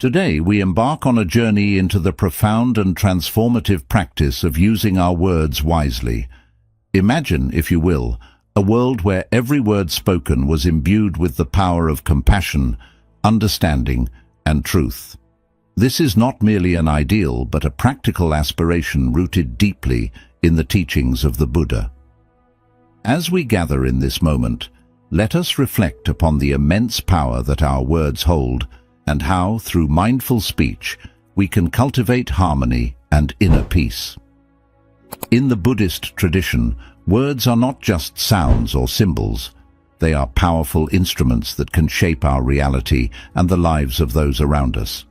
Today we embark on a journey into the profound and transformative practice of using our words wisely. Imagine, if you will, a world where every word spoken was imbued with the power of compassion, understanding, and truth. This is not merely an ideal, but a practical aspiration rooted deeply in the teachings of the Buddha. As we gather in this moment, let us reflect upon the immense power that our words hold and how, through mindful speech, we can cultivate harmony and inner peace. In the Buddhist tradition, words are not just sounds or symbols. They are powerful instruments that can shape our reality and the lives of those around us.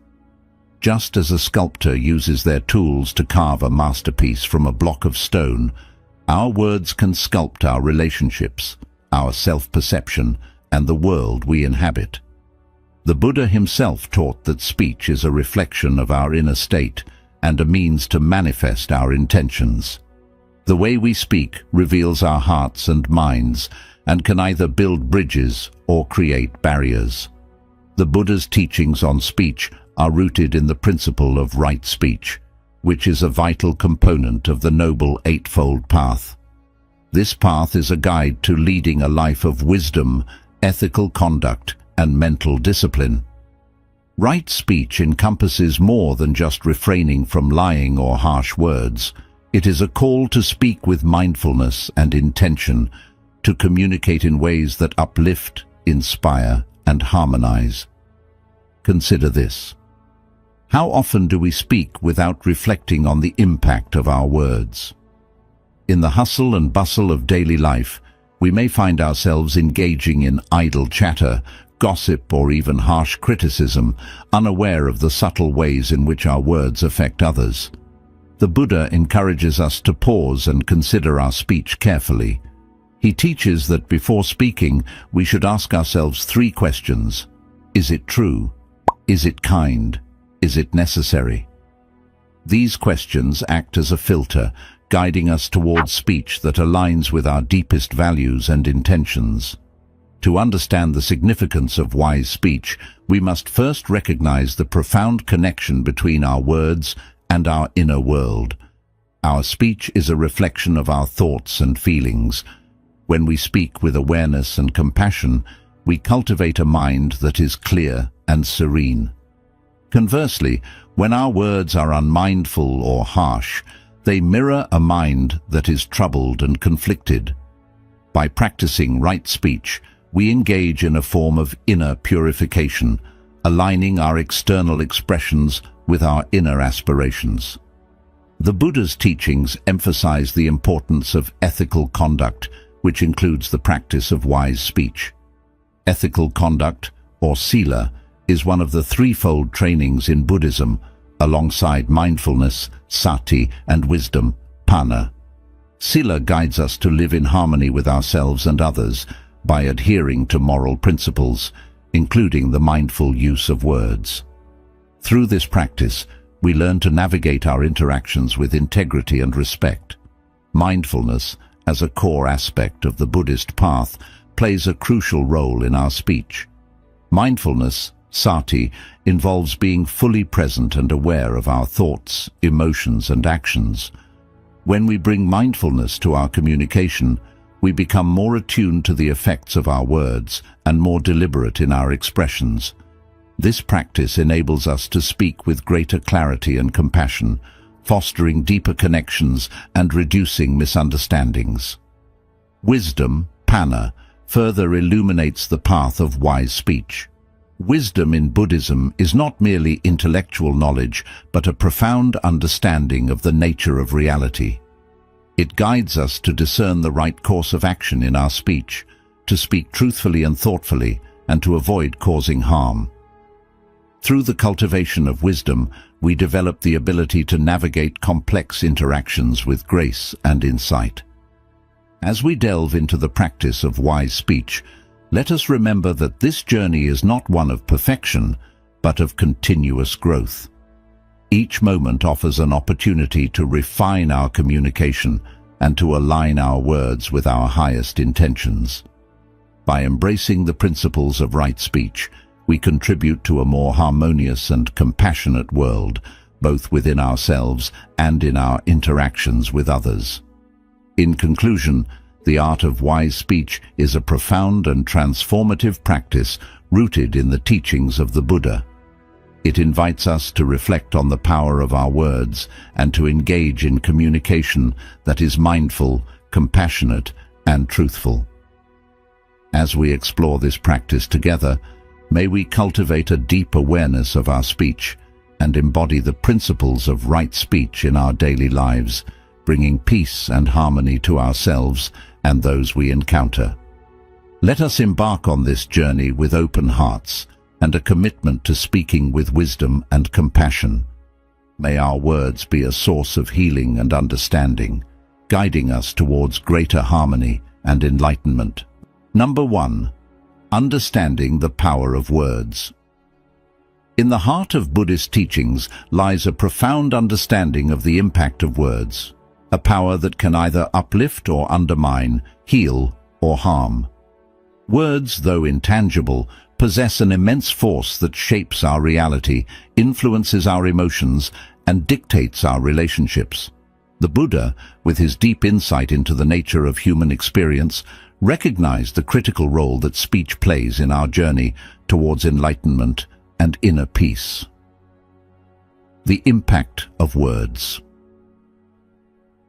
Just as a sculptor uses their tools to carve a masterpiece from a block of stone, our words can sculpt our relationships, our self-perception, and the world we inhabit. The Buddha himself taught that speech is a reflection of our inner state and a means to manifest our intentions. The way we speak reveals our hearts and minds and can either build bridges or create barriers. The Buddha's teachings on speech are rooted in the principle of right speech, which is a vital component of the Noble Eightfold Path. This path is a guide to leading a life of wisdom, ethical conduct, and mental discipline. Right speech encompasses more than just refraining from lying or harsh words. It is a call to speak with mindfulness and intention, to communicate in ways that uplift, inspire, and harmonize. Consider this. How often do we speak without reflecting on the impact of our words? In the hustle and bustle of daily life, we may find ourselves engaging in idle chatter, gossip, or even harsh criticism, unaware of the subtle ways in which our words affect others. The Buddha encourages us to pause and consider our speech carefully. He teaches that before speaking, we should ask ourselves 3 questions. Is it true? Is it kind? Is it necessary? These questions act as a filter, guiding us towards speech that aligns with our deepest values and intentions. To understand the significance of wise speech, we must first recognize the profound connection between our words and our inner world. Our speech is a reflection of our thoughts and feelings. When we speak with awareness and compassion, we cultivate a mind that is clear and serene. Conversely, when our words are unmindful or harsh, they mirror a mind that is troubled and conflicted. By practicing right speech, we engage in a form of inner purification, aligning our external expressions with our inner aspirations. The Buddha's teachings emphasize the importance of ethical conduct, which includes the practice of wise speech. Ethical conduct, or sila, is one of the threefold trainings in Buddhism, alongside mindfulness, sati, and wisdom, panna. Sila guides us to live in harmony with ourselves and others by adhering to moral principles, including the mindful use of words. Through this practice, we learn to navigate our interactions with integrity and respect. Mindfulness, as a core aspect of the Buddhist path, plays a crucial role in our speech. Mindfulness, sati, involves being fully present and aware of our thoughts, emotions, and actions. When we bring mindfulness to our communication, we become more attuned to the effects of our words and more deliberate in our expressions. This practice enables us to speak with greater clarity and compassion, fostering deeper connections and reducing misunderstandings. Wisdom, panna, further illuminates the path of wise speech. Wisdom in Buddhism is not merely intellectual knowledge, but a profound understanding of the nature of reality. It guides us to discern the right course of action in our speech, to speak truthfully and thoughtfully, and to avoid causing harm. Through the cultivation of wisdom, we develop the ability to navigate complex interactions with grace and insight. As we delve into the practice of wise speech, let us remember that this journey is not one of perfection, but of continuous growth. Each moment offers an opportunity to refine our communication and to align our words with our highest intentions. By embracing the principles of right speech, we contribute to a more harmonious and compassionate world, both within ourselves and in our interactions with others. In conclusion, the art of wise speech is a profound and transformative practice rooted in the teachings of the Buddha. It invites us to reflect on the power of our words and to engage in communication that is mindful, compassionate, and truthful. As we explore this practice together, may we cultivate a deep awareness of our speech and embody the principles of right speech in our daily lives, bringing peace and harmony to ourselves and those we encounter. Let us embark on this journey with open hearts and a commitment to speaking with wisdom and compassion. May our words be a source of healing and understanding, guiding us towards greater harmony and enlightenment. Number 1. Understanding the power of words. In the heart of Buddhist teachings lies a profound understanding of the impact of words, a power that can either uplift or undermine, heal or harm. Words, though intangible, possess an immense force that shapes our reality, influences our emotions, and dictates our relationships. The Buddha, with his deep insight into the nature of human experience, recognized the critical role that speech plays in our journey towards enlightenment and inner peace. The impact of words.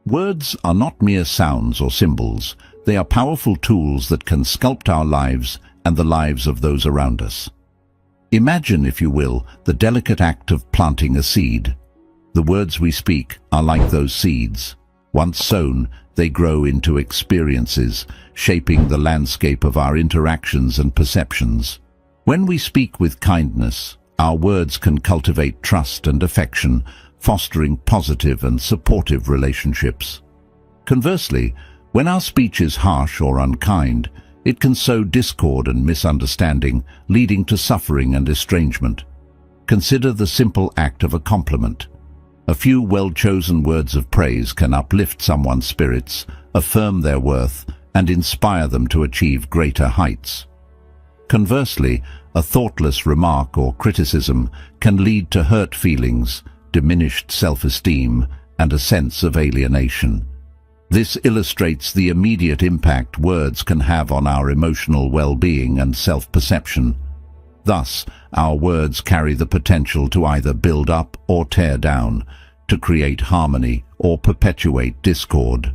Words are not mere sounds or symbols. They are powerful tools that can sculpt our lives and the lives of those around us. Imagine, if you will, the delicate act of planting a seed. The words we speak are like those seeds. Once sown, they grow into experiences, shaping the landscape of our interactions and perceptions. When we speak with kindness, our words can cultivate trust and affection, fostering positive and supportive relationships. Conversely, when our speech is harsh or unkind, it can sow discord and misunderstanding, leading to suffering and estrangement. Consider the simple act of a compliment. A few well-chosen words of praise can uplift someone's spirits, affirm their worth, and inspire them to achieve greater heights. Conversely, a thoughtless remark or criticism can lead to hurt feelings, diminished self-esteem, and a sense of alienation. This illustrates the immediate impact words can have on our emotional well-being and self-perception. Thus, our words carry the potential to either build up or tear down, to create harmony or perpetuate discord.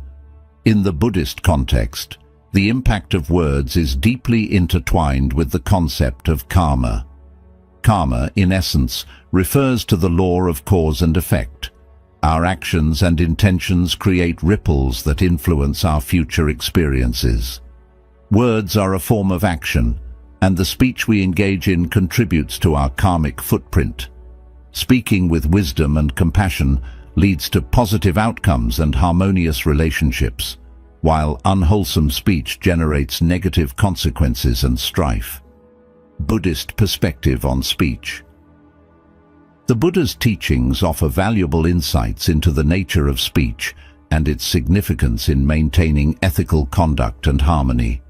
In the Buddhist context, the impact of words is deeply intertwined with the concept of karma. Karma, in essence, refers to the law of cause and effect. Our actions and intentions create ripples that influence our future experiences. Words are a form of action, and the speech we engage in contributes to our karmic footprint. Speaking with wisdom and compassion leads to positive outcomes and harmonious relationships, while unwholesome speech generates negative consequences and strife. Buddhist perspective on speech. The Buddha's teachings offer valuable insights into the nature of speech and its significance in maintaining ethical conduct and harmony.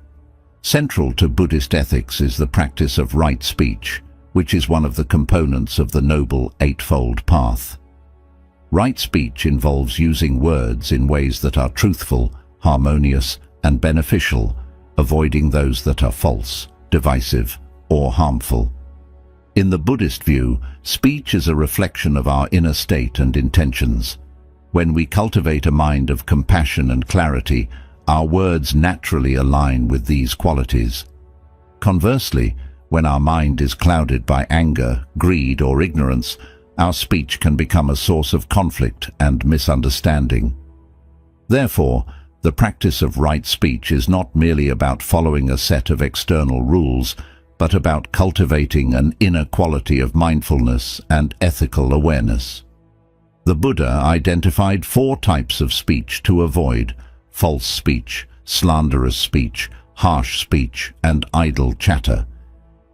Central to Buddhist ethics is the practice of right speech, which is one of the components of the Noble Eightfold Path. Right speech involves using words in ways that are truthful, harmonious, and beneficial, avoiding those that are false, divisive, or harmful. In the Buddhist view, speech is a reflection of our inner state and intentions. When we cultivate a mind of compassion and clarity, our words naturally align with these qualities. Conversely, when our mind is clouded by anger, greed, or ignorance, our speech can become a source of conflict and misunderstanding. Therefore, the practice of right speech is not merely about following a set of external rules, but about cultivating an inner quality of mindfulness and ethical awareness. The Buddha identified 4 types of speech to avoid: false speech, slanderous speech, harsh speech, and idle chatter.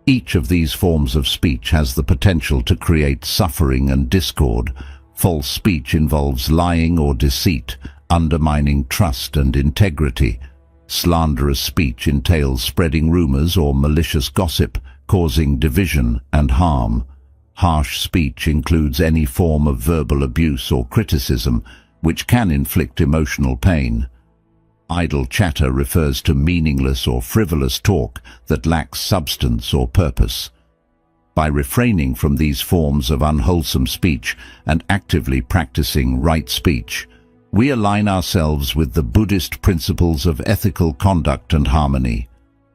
Each of these forms of speech has the potential to create suffering and discord. False speech involves lying or deceit, undermining trust and integrity. Slanderous speech entails spreading rumors or malicious gossip, causing division and harm. Harsh speech includes any form of verbal abuse or criticism, which can inflict emotional pain. Idle chatter refers to meaningless or frivolous talk that lacks substance or purpose. By refraining from these forms of unwholesome speech and actively practicing right speech, we align ourselves with the Buddhist principles of ethical conduct and harmony.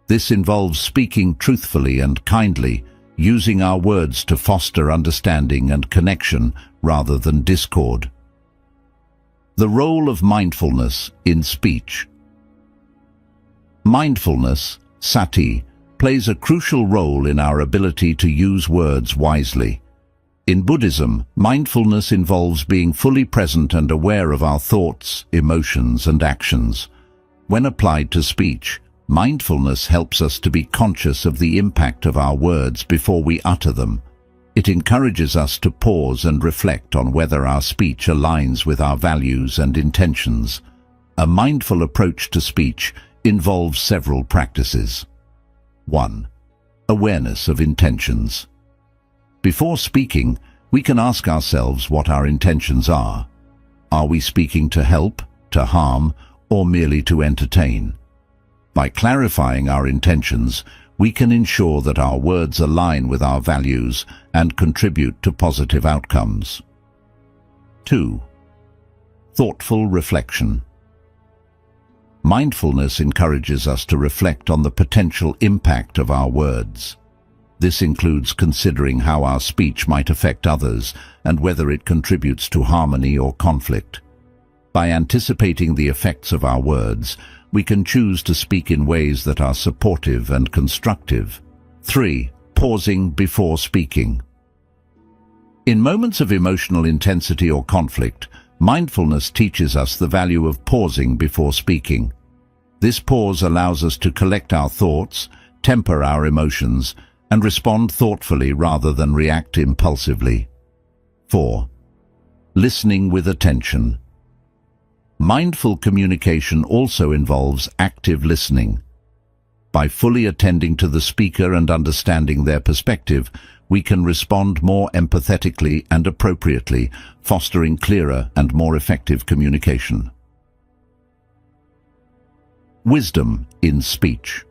This involves speaking truthfully and kindly, using our words to foster understanding and connection rather than discord. The role of mindfulness in speech. Mindfulness, sati, plays a crucial role in our ability to use words wisely. In Buddhism, mindfulness involves being fully present and aware of our thoughts, emotions, and actions. When applied to speech, mindfulness helps us to be conscious of the impact of our words before we utter them. It encourages us to pause and reflect on whether our speech aligns with our values and intentions. A mindful approach to speech involves several practices. 1. Awareness of intentions. Before speaking, we can ask ourselves what our intentions are. Are we speaking to help, to harm, or merely to entertain? By clarifying our intentions, we can ensure that our words align with our values and contribute to positive outcomes. 2. Thoughtful reflection. Mindfulness encourages us to reflect on the potential impact of our words. This includes considering how our speech might affect others and whether it contributes to harmony or conflict. By anticipating the effects of our words, we can choose to speak in ways that are supportive and constructive. 3. Pausing before speaking. In moments of emotional intensity or conflict, mindfulness teaches us the value of pausing before speaking. This pause allows us to collect our thoughts, temper our emotions, and respond thoughtfully rather than react impulsively. 4. Listening with attention. Mindful communication also involves active listening. By fully attending to the speaker and understanding their perspective, we can respond more empathetically and appropriately, fostering clearer and more effective communication. Wisdom in speech.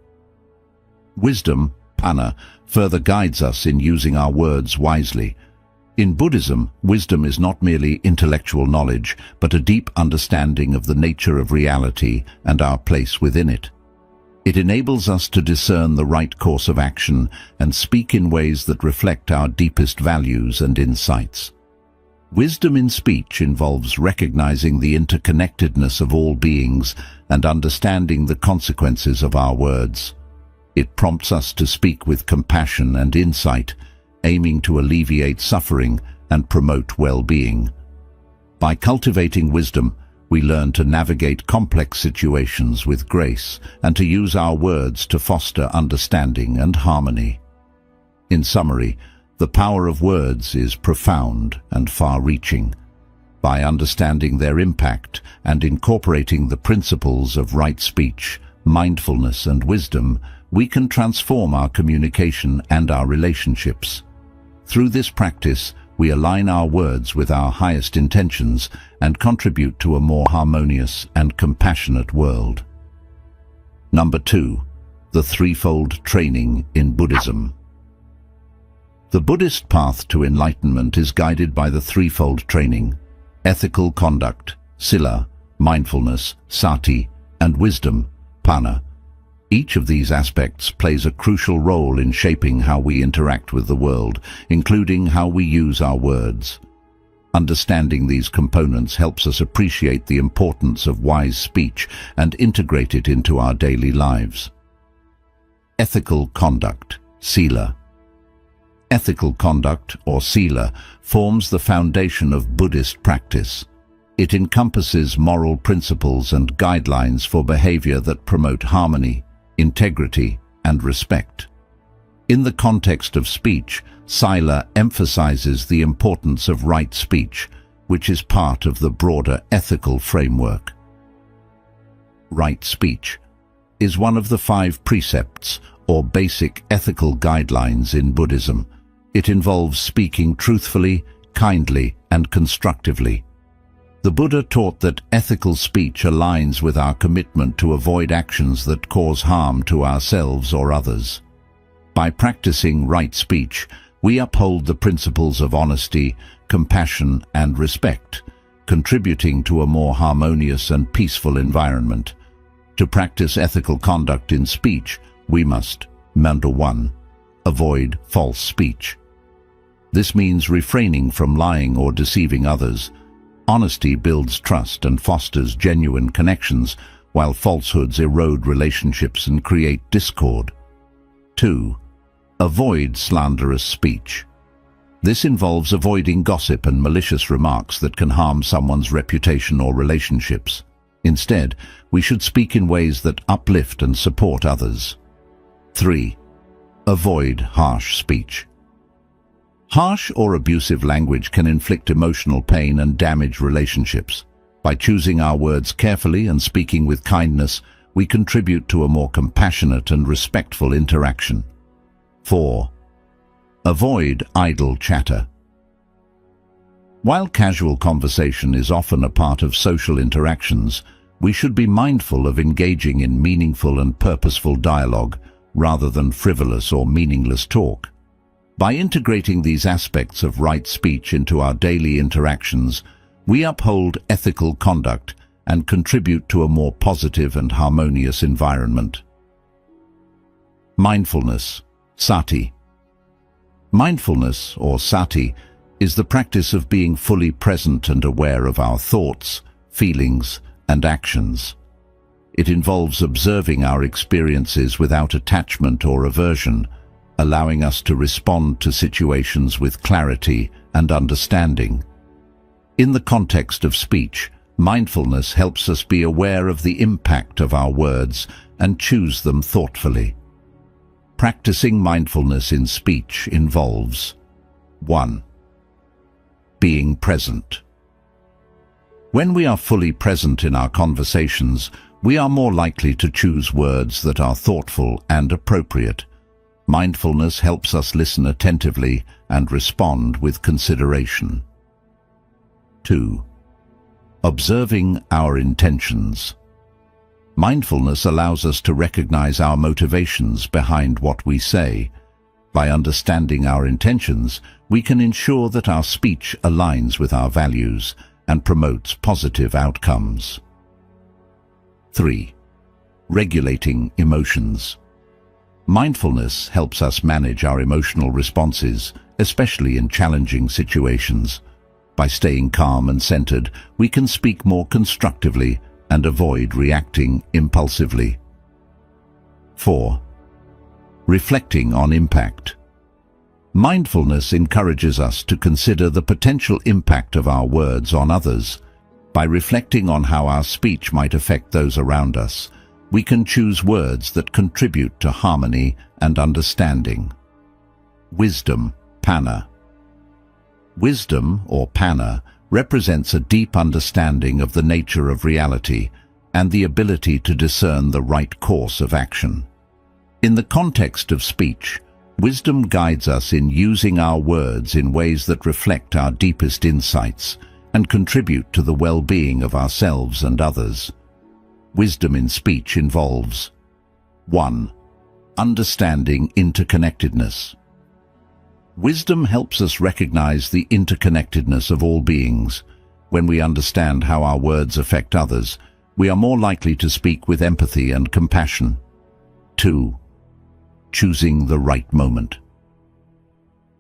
Wisdom, panna, further guides us in using our words wisely. In Buddhism, wisdom is not merely intellectual knowledge, but a deep understanding of the nature of reality and our place within it. It enables us to discern the right course of action and speak in ways that reflect our deepest values and insights. Wisdom in speech involves recognizing the interconnectedness of all beings and understanding the consequences of our words. It prompts us to speak with compassion and insight, aiming to alleviate suffering and promote well-being. By cultivating wisdom, we learn to navigate complex situations with grace and to use our words to foster understanding and harmony. In summary, the power of words is profound and far-reaching. By understanding their impact and incorporating the principles of right speech, mindfulness, and wisdom, we can transform our communication and our relationships. Through this practice, we align our words with our highest intentions and contribute to a more harmonious and compassionate world. Number 2. The threefold training in Buddhism. The Buddhist path to enlightenment is guided by the threefold training: ethical conduct, sila, mindfulness, sati, and wisdom, panna. Each of these aspects plays a crucial role in shaping how we interact with the world, including how we use our words. Understanding these components helps us appreciate the importance of wise speech and integrate it into our daily lives. Ethical conduct, sila. Ethical conduct, or sila, forms the foundation of Buddhist practice. It encompasses moral principles and guidelines for behavior that promote harmony, integrity, and respect. In the context of speech, sila emphasizes the importance of right speech, which is part of the broader ethical framework. Right speech is one of the 5 precepts, or basic ethical guidelines in Buddhism. It involves speaking truthfully, kindly, and constructively. The Buddha taught that ethical speech aligns with our commitment to avoid actions that cause harm to ourselves or others. By practicing right speech, we uphold the principles of honesty, compassion, and respect, contributing to a more harmonious and peaceful environment. To practice ethical conduct in speech, we must, number 1, avoid false speech. This means refraining from lying or deceiving others. Honesty builds trust and fosters genuine connections, while falsehoods erode relationships and create discord. 2. Avoid slanderous speech. This involves avoiding gossip and malicious remarks that can harm someone's reputation or relationships. Instead, we should speak in ways that uplift and support others. 3. Avoid harsh speech. Harsh or abusive language can inflict emotional pain and damage relationships. By choosing our words carefully and speaking with kindness, we contribute to a more compassionate and respectful interaction. 4. Avoid idle chatter. While casual conversation is often a part of social interactions, we should be mindful of engaging in meaningful and purposeful dialogue rather than frivolous or meaningless talk. By integrating these aspects of right speech into our daily interactions, we uphold ethical conduct and contribute to a more positive and harmonious environment. Mindfulness, sati. Mindfulness, or sati, is the practice of being fully present and aware of our thoughts, feelings, and actions. It involves observing our experiences without attachment or aversion, allowing us to respond to situations with clarity and understanding. In the context of speech, mindfulness helps us be aware of the impact of our words and choose them thoughtfully. Practicing mindfulness in speech involves 1. Being present. When we are fully present in our conversations, we are more likely to choose words that are thoughtful and appropriate. Mindfulness helps us listen attentively and respond with consideration. 2. Observing our intentions. Mindfulness allows us to recognize our motivations behind what we say. By understanding our intentions, we can ensure that our speech aligns with our values and promotes positive outcomes. 3. Regulating emotions. Mindfulness helps us manage our emotional responses, especially in challenging situations. By staying calm and centered, we can speak more constructively and avoid reacting impulsively. 4. Reflecting on impact. Mindfulness encourages us to consider the potential impact of our words on others. By reflecting on how our speech might affect those around us, we can choose words that contribute to harmony and understanding. Wisdom, panna. Wisdom, or panna, represents a deep understanding of the nature of reality and the ability to discern the right course of action. In the context of speech, wisdom guides us in using our words in ways that reflect our deepest insights and contribute to the well-being of ourselves and others. Wisdom in speech involves 1. Understanding interconnectedness. Wisdom helps us recognize the interconnectedness of all beings. When we understand how our words affect others, we are more likely to speak with empathy and compassion. 2. Choosing the right moment.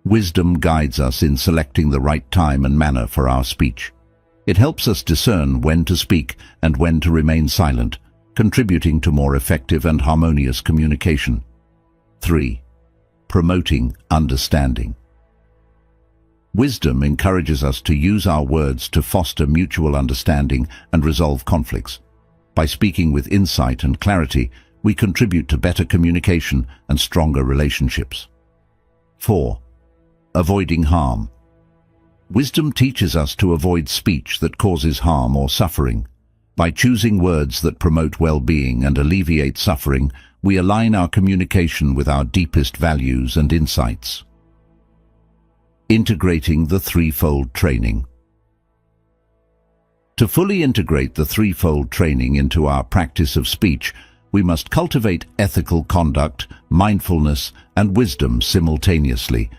Wisdom guides us in selecting the right time and manner for our speech. It helps us discern when to speak and when to remain silent, contributing to more effective and harmonious communication. 3. Promoting understanding. Wisdom encourages us to use our words to foster mutual understanding and resolve conflicts. By speaking with insight and clarity, we contribute to better communication and stronger relationships. 4. Avoiding harm. Wisdom teaches us to avoid speech that causes harm or suffering. By choosing words that promote well-being and alleviate suffering, we align our communication with our deepest values and insights. Integrating the threefold training. To fully integrate the threefold training into our practice of speech, we must cultivate ethical conduct, mindfulness, and wisdom simultaneously.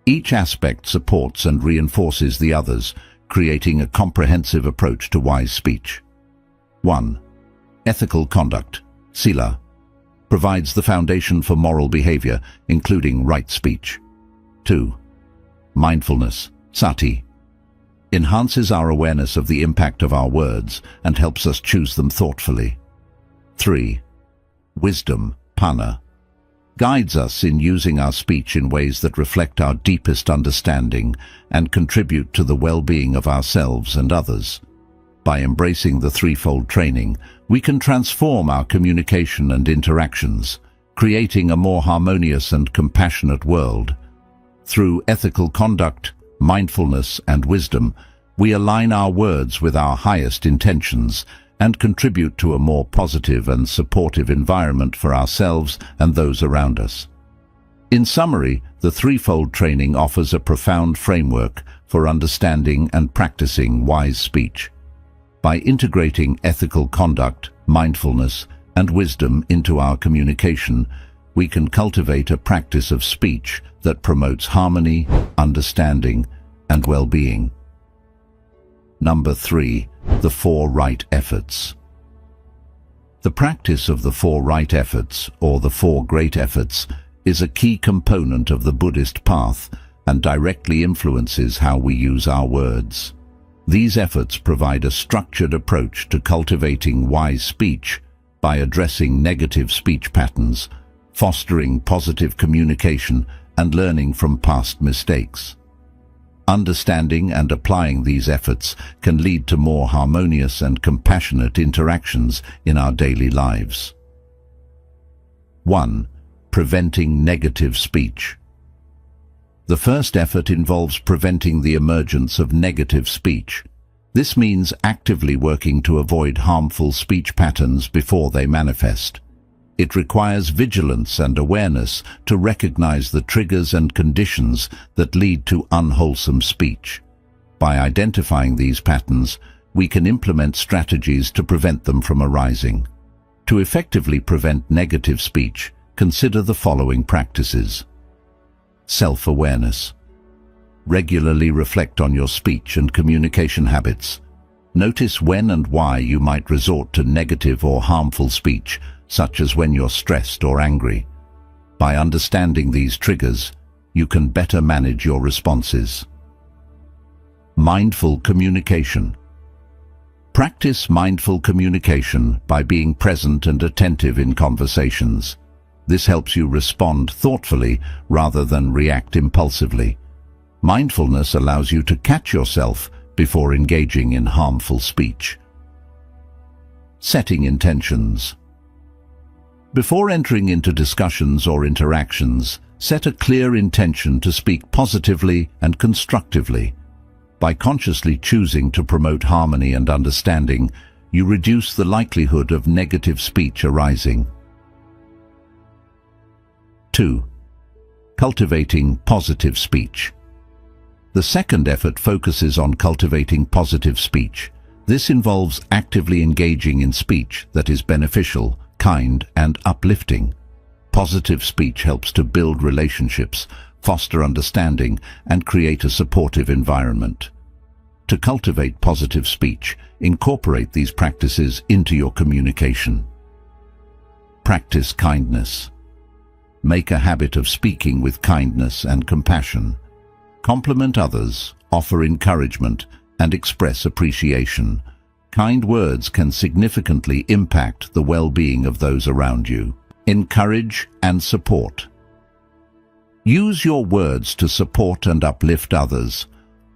Each aspect supports and reinforces the others, creating a comprehensive approach to wise speech. 1. Ethical conduct, sila, provides the foundation for moral behavior, including right speech. 2. Mindfulness, sati, enhances our awareness of the impact of our words and helps us choose them thoughtfully. 3. Wisdom, panna, guides us in using our speech in ways that reflect our deepest understanding and contribute to the well-being of ourselves and others. By embracing the threefold training, we can transform our communication and interactions, creating a more harmonious and compassionate world. Through ethical conduct, mindfulness, and wisdom, we align our words with our highest intentions and contribute to a more positive and supportive environment for ourselves and those around us. In summary, the threefold training offers a profound framework for understanding and practicing wise speech. By integrating ethical conduct, mindfulness, and wisdom into our communication, we can cultivate a practice of speech that promotes harmony, understanding, and well-being. Number 3. The 4 right efforts. The practice of the 4 right efforts, or the 4 great efforts, is a key component of the Buddhist path and directly influences how we use our words. These efforts provide a structured approach to cultivating wise speech by addressing negative speech patterns, fostering positive communication, and learning from past mistakes. Understanding and applying these efforts can lead to more harmonious and compassionate interactions in our daily lives. 1. Preventing negative speech. The first effort involves preventing the emergence of negative speech. This means actively working to avoid harmful speech patterns before they manifest. It requires vigilance and awareness to recognize the triggers and conditions that lead to unwholesome speech. By identifying these patterns, we can implement strategies to prevent them from arising. To effectively prevent negative speech, consider the following practices. Self-awareness. Regularly reflect on your speech and communication habits. Notice when and why you might resort to negative or harmful speech, such as when you're stressed or angry. By understanding these triggers, you can better manage your responses. Mindful communication. Practice mindful communication by being present and attentive in conversations. This helps you respond thoughtfully rather than react impulsively. Mindfulness allows you to catch yourself before engaging in harmful speech. Setting intentions. Before entering into discussions or interactions, set a clear intention to speak positively and constructively. By consciously choosing to promote harmony and understanding, you reduce the likelihood of negative speech arising. 2. Cultivating positive speech. The second effort focuses on cultivating positive speech. This involves actively engaging in speech that is beneficial, kind, and uplifting. Positive speech helps to build relationships, foster understanding, and create a supportive environment. To cultivate positive speech, incorporate these practices into your communication. Practice kindness. Make a habit of speaking with kindness and compassion. Compliment others, offer encouragement, and express appreciation. Kind words can significantly impact the well-being of those around you. Encourage and support. Use your words to support and uplift others.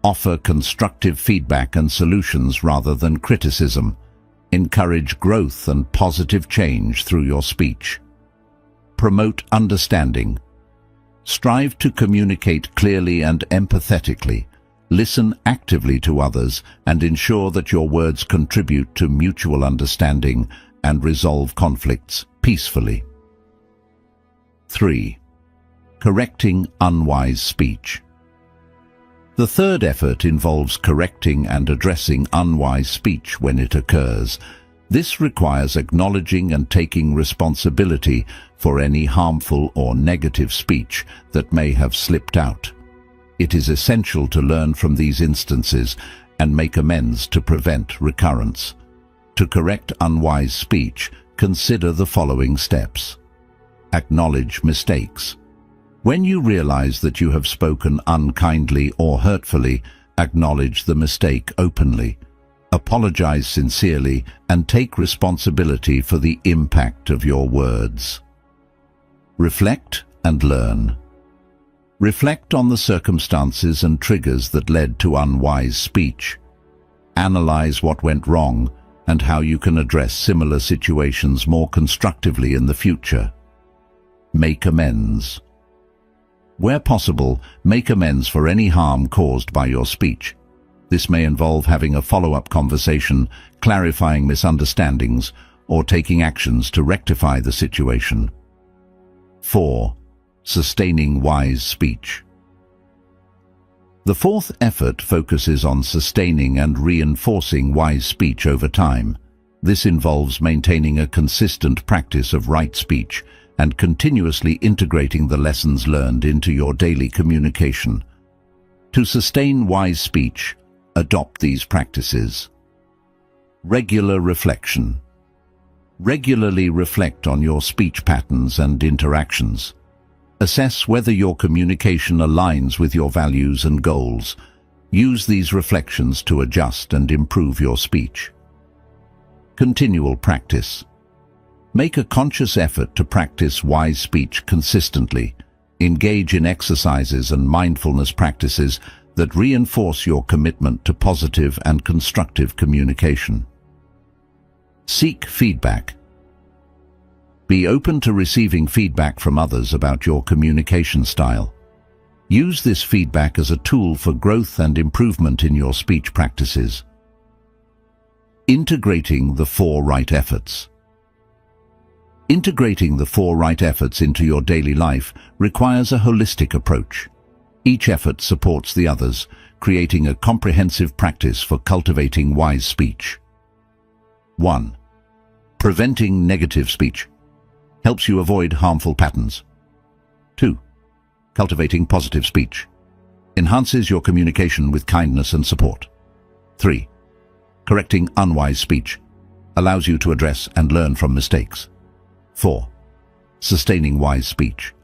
Offer constructive feedback and solutions rather than criticism. Encourage growth and positive change through your speech. Promote understanding. Strive to communicate clearly and empathetically. Listen actively to others and ensure that your words contribute to mutual understanding and resolve conflicts peacefully. 3. Correcting unwise speech. The third effort involves correcting and addressing unwise speech when it occurs. This requires acknowledging and taking responsibility for any harmful or negative speech that may have slipped out. It is essential to learn from these instances and make amends to prevent recurrence. To correct unwise speech, consider the following steps. Acknowledge mistakes. When you realize that you have spoken unkindly or hurtfully, acknowledge the mistake openly. Apologize sincerely and take responsibility for the impact of your words. Reflect and learn. Reflect on the circumstances and triggers that led to unwise speech. Analyze what went wrong and how you can address similar situations more constructively in the future. Make amends. Where possible, make amends for any harm caused by your speech. This may involve having a follow-up conversation, clarifying misunderstandings, or taking actions to rectify the situation. 4. Sustaining wise speech. The fourth effort focuses on sustaining and reinforcing wise speech over time. This involves maintaining a consistent practice of right speech and continuously integrating the lessons learned into your daily communication. To sustain wise speech, adopt these practices. Regular reflection. Regularly reflect on your speech patterns and interactions. Assess whether your communication aligns with your values and goals. Use these reflections to adjust and improve your speech. Continual practice. Make a conscious effort to practice wise speech consistently. Engage in exercises and mindfulness practices that reinforce your commitment to positive and constructive communication. Seek feedback. Be open to receiving feedback from others about your communication style. Use this feedback as a tool for growth and improvement in your speech practices. Integrating the 4 right efforts. Integrating the 4 right efforts into your daily life requires a holistic approach. Each effort supports the others, creating a comprehensive practice for cultivating wise speech. 1. Preventing negative speech. Helps you avoid harmful patterns. 2. Cultivating positive speech. Enhances your communication with kindness and support. 3. Correcting unwise speech. Allows you to address and learn from mistakes. 4. Sustaining wise speech.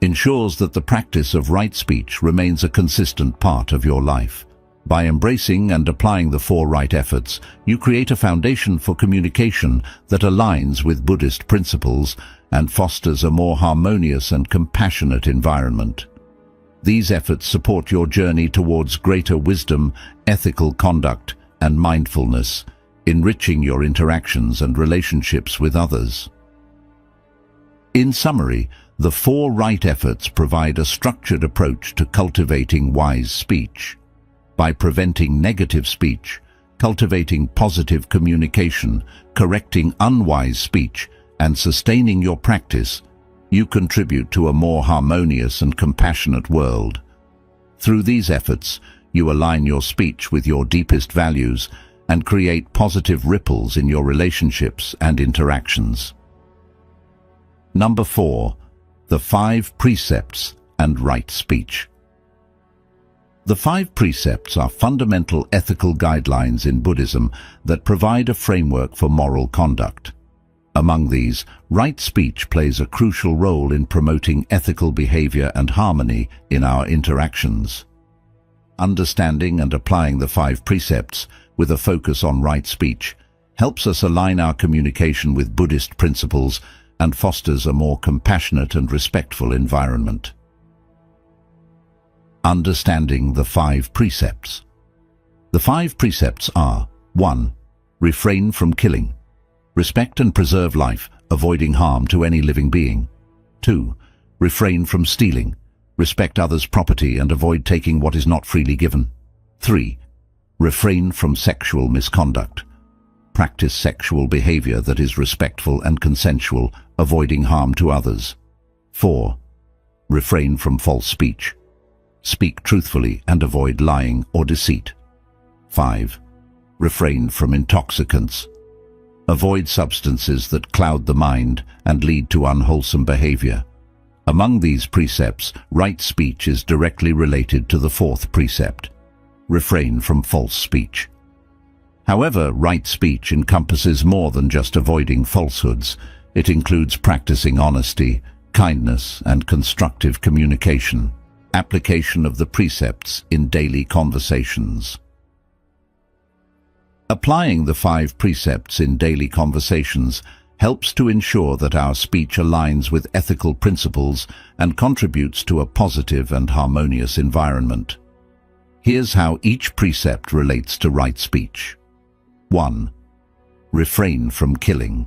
Ensures that the practice of right speech remains a consistent part of your life. By embracing and applying the 4 right efforts, you create a foundation for communication that aligns with Buddhist principles and fosters a more harmonious and compassionate environment. These efforts support your journey towards greater wisdom, ethical conduct, and mindfulness, enriching your interactions and relationships with others. In summary, the 4 right efforts provide a structured approach to cultivating wise speech. By preventing negative speech, cultivating positive communication, correcting unwise speech, and sustaining your practice, you contribute to a more harmonious and compassionate world. Through these efforts, you align your speech with your deepest values and create positive ripples in your relationships and interactions. Number 4. The 5 precepts and right speech. The 5 precepts are fundamental ethical guidelines in Buddhism that provide a framework for moral conduct. Among these, right speech plays a crucial role in promoting ethical behavior and harmony in our interactions. Understanding and applying the 5 precepts with a focus on right speech helps us align our communication with Buddhist principles and fosters a more compassionate and respectful environment. Understanding the 5 precepts. The 5 precepts are: 1. Refrain from killing. Respect and preserve life, avoiding harm to any living being. 2. Refrain from stealing. Respect others' property and avoid taking what is not freely given. 3. Refrain from sexual misconduct. Practice sexual behavior that is respectful and consensual, avoiding harm to others. 4. Refrain from false speech. Speak truthfully and avoid lying or deceit. 5. Refrain from intoxicants. Avoid substances that cloud the mind and lead to unwholesome behavior. Among these precepts, right speech is directly related to the fourth precept: refrain from false speech. However, right speech encompasses more than just avoiding falsehoods. It includes practicing honesty, kindness, and constructive communication. Application of the precepts in daily conversations. Applying the 5 precepts in daily conversations helps to ensure that our speech aligns with ethical principles and contributes to a positive and harmonious environment. Here's how each precept relates to right speech. 1. Refrain from killing.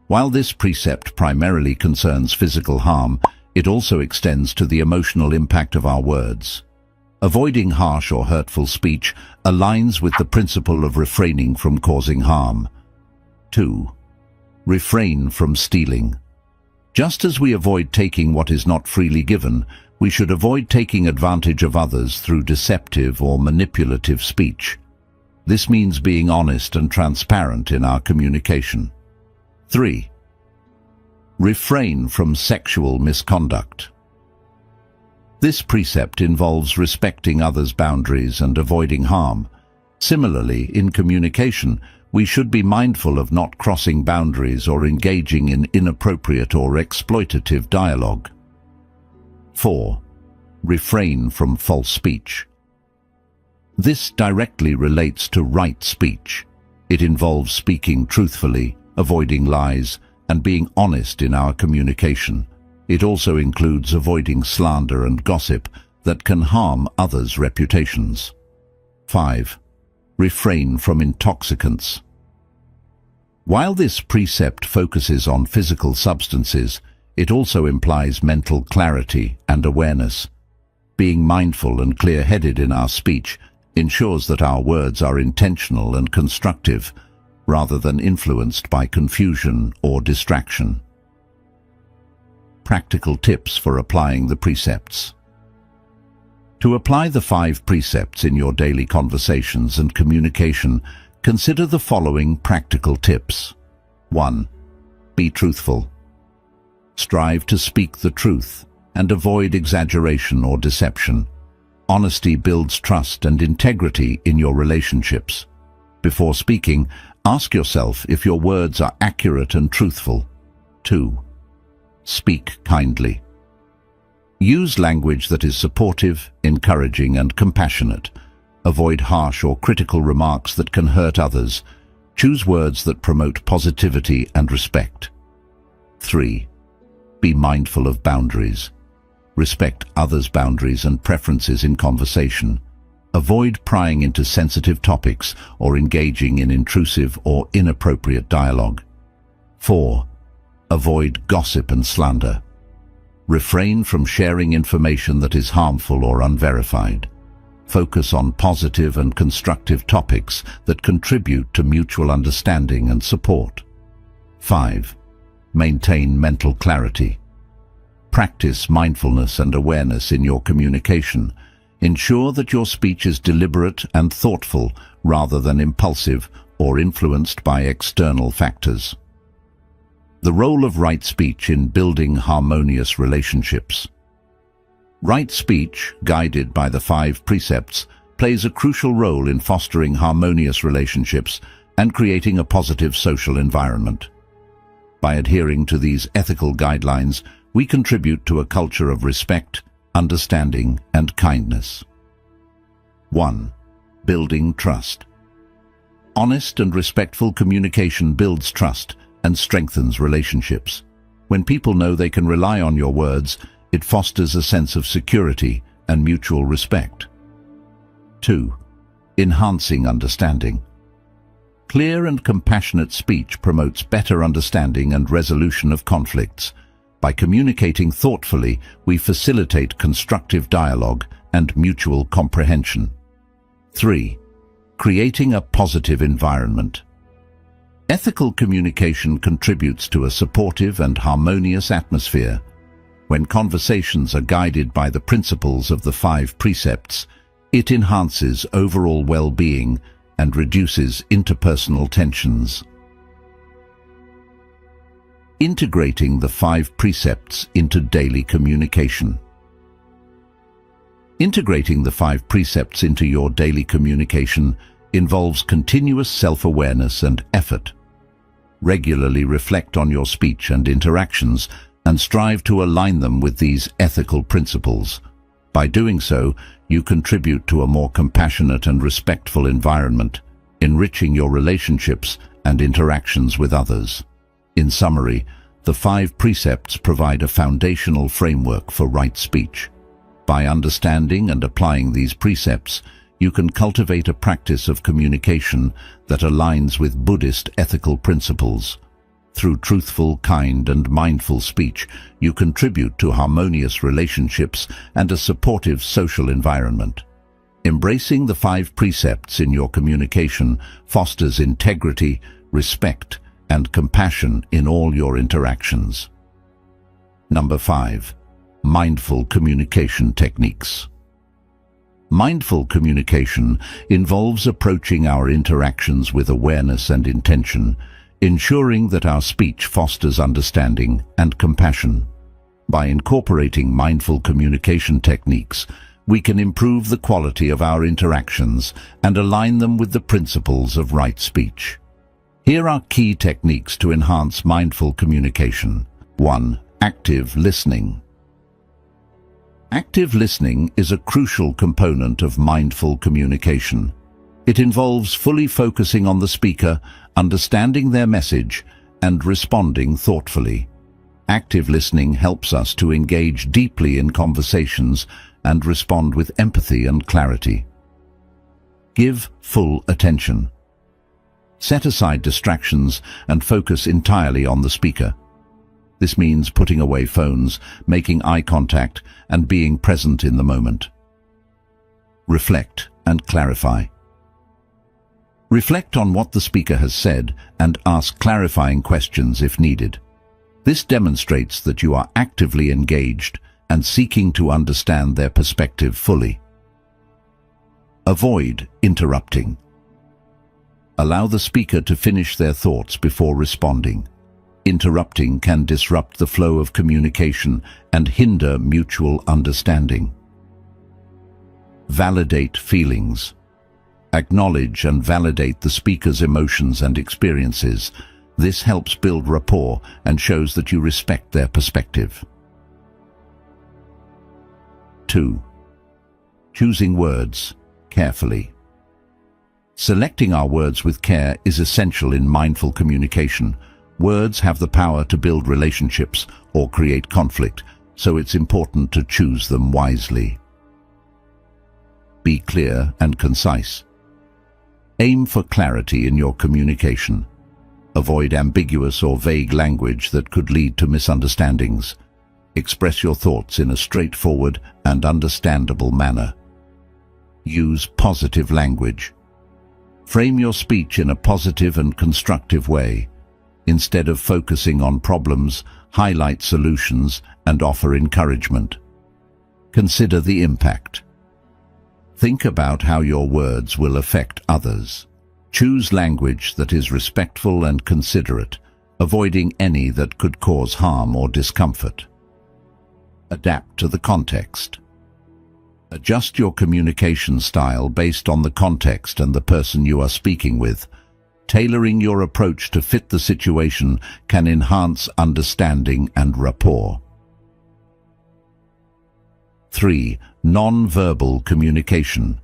While this precept primarily concerns physical harm, it also extends to the emotional impact of our words. Avoiding harsh or hurtful speech aligns with the principle of refraining from causing harm. 2. Refrain from stealing. Just as we avoid taking what is not freely given, we should avoid taking advantage of others through deceptive or manipulative speech. This means being honest and transparent in our communication. 3. Refrain from sexual misconduct. This precept involves respecting others' boundaries and avoiding harm. Similarly, in communication, we should be mindful of not crossing boundaries or engaging in inappropriate or exploitative dialogue. 4. Refrain from false speech. This directly relates to right speech. It involves speaking truthfully, avoiding lies, and being honest in our communication. It also includes avoiding slander and gossip that can harm others' reputations. 5. Refrain from intoxicants. While this precept focuses on physical substances, it also implies mental clarity and awareness. Being mindful and clear-headed in our speech ensures that our words are intentional and constructive, rather than influenced by confusion or distraction. Practical tips for applying the precepts. To apply the 5 precepts in your daily conversations and communication, consider the following practical tips. 1. Be truthful. Strive to speak the truth and avoid exaggeration or deception. Honesty builds trust and integrity in your relationships. Before speaking, ask yourself if your words are accurate and truthful. 2. Speak kindly. Use language that is supportive, encouraging, and compassionate. Avoid harsh or critical remarks that can hurt others. Choose words that promote positivity and respect. 3. Be mindful of boundaries. Respect others' boundaries and preferences in conversation. Avoid prying into sensitive topics or engaging in intrusive or inappropriate dialogue. 4. Avoid gossip and slander. Refrain from sharing information that is harmful or unverified. Focus on positive and constructive topics that contribute to mutual understanding and support. 5. Maintain mental clarity. Practice mindfulness and awareness in your communication. Ensure that your speech is deliberate and thoughtful rather than impulsive or influenced by external factors. The role of right speech in building harmonious relationships. Right speech, guided by the 5 precepts, plays a crucial role in fostering harmonious relationships and creating a positive social environment. By adhering to these ethical guidelines, we contribute to a culture of respect, understanding, and kindness. 1. Building trust. Honest and respectful communication builds trust and strengthens relationships. When people know they can rely on your words, it fosters a sense of security and mutual respect. 2. Enhancing understanding. Clear and compassionate speech promotes better understanding and resolution of conflicts. By communicating thoughtfully, we facilitate constructive dialogue and mutual comprehension. 3. Creating a positive environment. Ethical communication contributes to a supportive and harmonious atmosphere. When conversations are guided by the principles of the 5 precepts, it enhances overall well-being and reduces interpersonal tensions. Integrating the 5 precepts into daily communication. Integrating the 5 precepts into your daily communication involves continuous self-awareness and effort. Regularly reflect on your speech and interactions and strive to align them with these ethical principles. By doing so, you contribute to a more compassionate and respectful environment, enriching your relationships and interactions with others. In summary, the 5 precepts provide a foundational framework for right speech. By understanding and applying these precepts, you can cultivate a practice of communication that aligns with Buddhist ethical principles. Through truthful, kind, and mindful speech, you contribute to harmonious relationships and a supportive social environment. Embracing the 5 precepts in your communication fosters integrity, respect, and compassion in all your interactions. Number 5. Mindful communication techniques. Mindful communication involves approaching our interactions with awareness and intention, ensuring that our speech fosters understanding and compassion. By incorporating mindful communication techniques, we can improve the quality of our interactions and align them with the principles of right speech. Here are key techniques to enhance mindful communication. 1. Active listening. Active listening is a crucial component of mindful communication. It involves fully focusing on the speaker, understanding their message, and responding thoughtfully. Active listening helps us to engage deeply in conversations and respond with empathy and clarity. Give full attention. Set aside distractions and focus entirely on the speaker. This means putting away phones, making eye contact, and being present in the moment. Reflect and clarify. Reflect on what the speaker has said and ask clarifying questions if needed. This demonstrates that you are actively engaged and seeking to understand their perspective fully. Avoid interrupting. Allow the speaker to finish their thoughts before responding. Interrupting can disrupt the flow of communication and hinder mutual understanding. Validate feelings. Acknowledge and validate the speaker's emotions and experiences. This helps build rapport and shows that you respect their perspective. 2. Choosing words carefully. Selecting our words with care is essential in mindful communication. Words have the power to build relationships or create conflict, so it's important to choose them wisely. Be clear and concise. Aim for clarity in your communication. Avoid ambiguous or vague language that could lead to misunderstandings. Express your thoughts in a straightforward and understandable manner. Use positive language. Frame your speech in a positive and constructive way. Instead of focusing on problems, highlight solutions and offer encouragement. Consider the impact. Think about how your words will affect others. Choose language that is respectful and considerate, avoiding any that could cause harm or discomfort. Adapt to the context. Adjust your communication style based on the context and the person you are speaking with. Tailoring your approach to fit the situation can enhance understanding and rapport. 3. Non-verbal communication.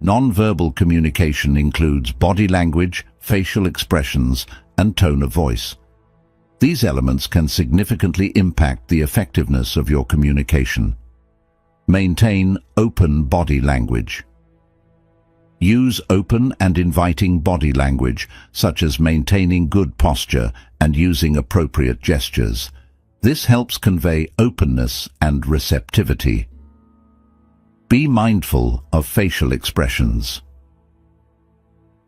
Non-verbal communication includes body language, facial expressions, and tone of voice. These elements can significantly impact the effectiveness of your communication. Maintain open body language. Use open and inviting body language, such as maintaining good posture and using appropriate gestures. This helps convey openness and receptivity. Be mindful of facial expressions.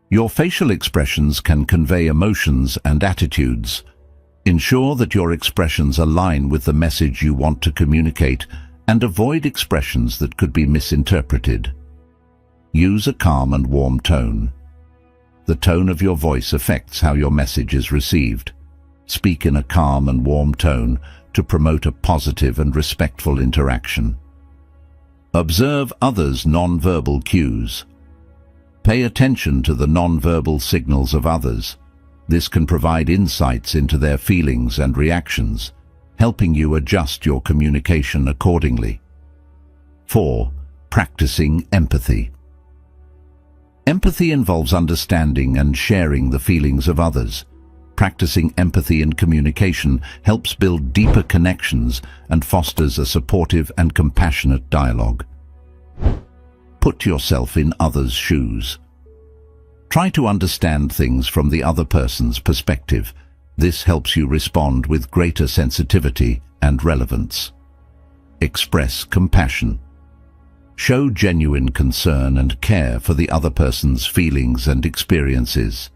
Your facial expressions can convey emotions and attitudes. Ensure that your expressions align with the message you want to communicate and avoid expressions that could be misinterpreted. Use a calm and warm tone. The tone of your voice affects how your message is received. Speak in a calm and warm tone to promote a positive and respectful interaction. Observe others' non-verbal cues. Pay attention to the non-verbal signals of others. This can provide insights into their feelings and reactions, helping you adjust your communication accordingly. 4. Practicing empathy. Empathy involves understanding and sharing the feelings of others. Practicing empathy in communication helps build deeper connections and fosters a supportive and compassionate dialogue. Put yourself in others' shoes. Try to understand things from the other person's perspective. This helps you respond with greater sensitivity and relevance. Express compassion. Show genuine concern and care for the other person's feelings and experiences.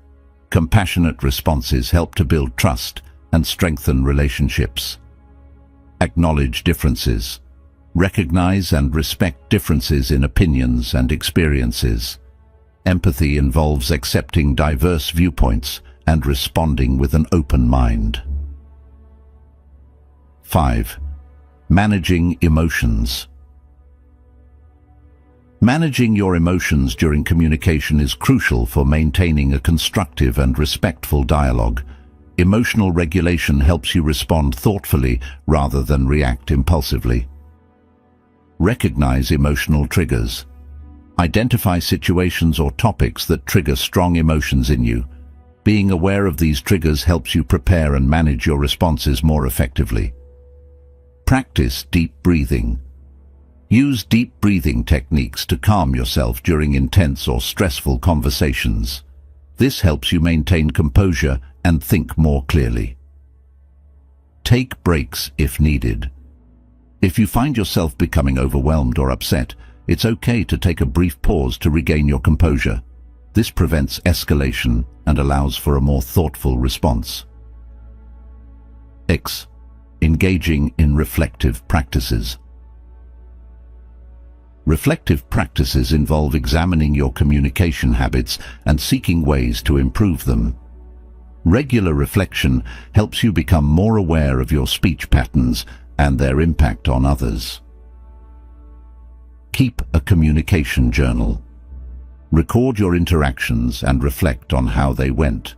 Compassionate responses help to build trust and strengthen relationships. Acknowledge differences. Recognize and respect differences in opinions and experiences. Empathy involves accepting diverse viewpoints and responding with an open mind. 5. Managing emotions. Managing your emotions during communication is crucial for maintaining a constructive and respectful dialogue. Emotional regulation helps you respond thoughtfully rather than react impulsively. Recognize emotional triggers. Identify situations or topics that trigger strong emotions in you. Being aware of these triggers helps you prepare and manage your responses more effectively. Practice deep breathing. Use deep breathing techniques to calm yourself during intense or stressful conversations. This helps you maintain composure and think more clearly. Take breaks if needed. If you find yourself becoming overwhelmed or upset, it's okay to take a brief pause to regain your composure. This prevents escalation and allows for a more thoughtful response. X. Engaging in reflective practices. Reflective practices involve examining your communication habits and seeking ways to improve them. Regular reflection helps you become more aware of your speech patterns and their impact on others. Keep a communication journal. Record your interactions and reflect on how they went.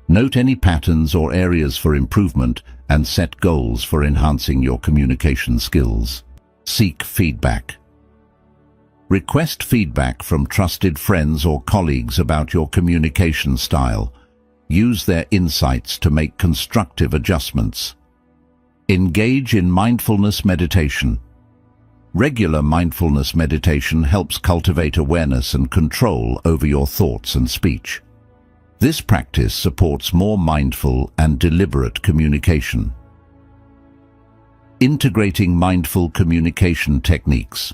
Note any patterns or areas for improvement and set goals for enhancing your communication skills. Seek feedback. Request feedback from trusted friends or colleagues about your communication style. Use their insights to make constructive adjustments. Engage in mindfulness meditation. Regular mindfulness meditation helps cultivate awareness and control over your thoughts and speech. This practice supports more mindful and deliberate communication. Integrating mindful communication techniques.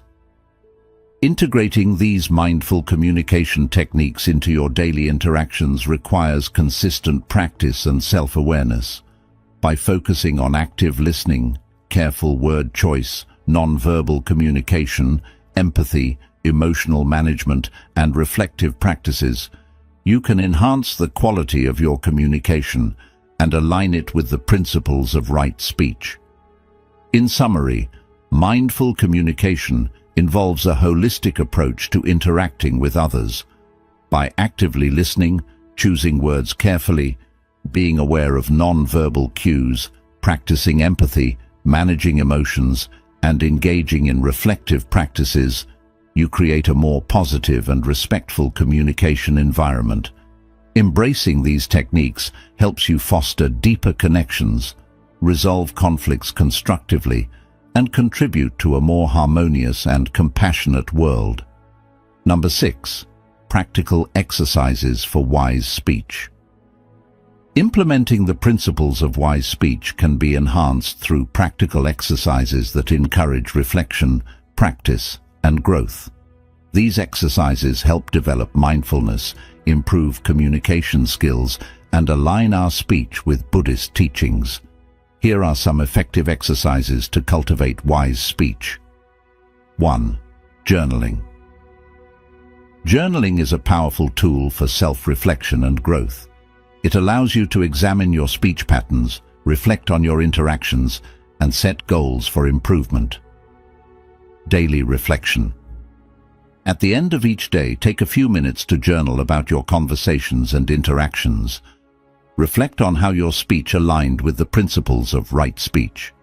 Integrating these mindful communication techniques into your daily interactions requires consistent practice and self-awareness. By focusing on active listening, careful word choice, non-verbal communication, empathy, emotional management, and reflective practices, you can enhance the quality of your communication and align it with the principles of right speech. In summary, mindful communication involves a holistic approach to interacting with others. By actively listening, choosing words carefully, being aware of non-verbal cues, practicing empathy, managing emotions, and engaging in reflective practices, you create a more positive and respectful communication environment. Embracing these techniques helps you foster deeper connections, resolve conflicts constructively, and contribute to a more harmonious and compassionate world. Number 6. Practical exercises for wise speech. Implementing the principles of wise speech can be enhanced through practical exercises that encourage reflection, practice, and growth. These exercises help develop mindfulness, improve communication skills, and align our speech with Buddhist teachings. Here are some effective exercises to cultivate wise speech. 1. Journaling. Journaling is a powerful tool for self-reflection and growth. It allows you to examine your speech patterns, reflect on your interactions, and set goals for improvement. Daily reflection. At the end of each day, take a few minutes to journal about your conversations and interactions. Reflect on how your speech aligned with the principles of right speech.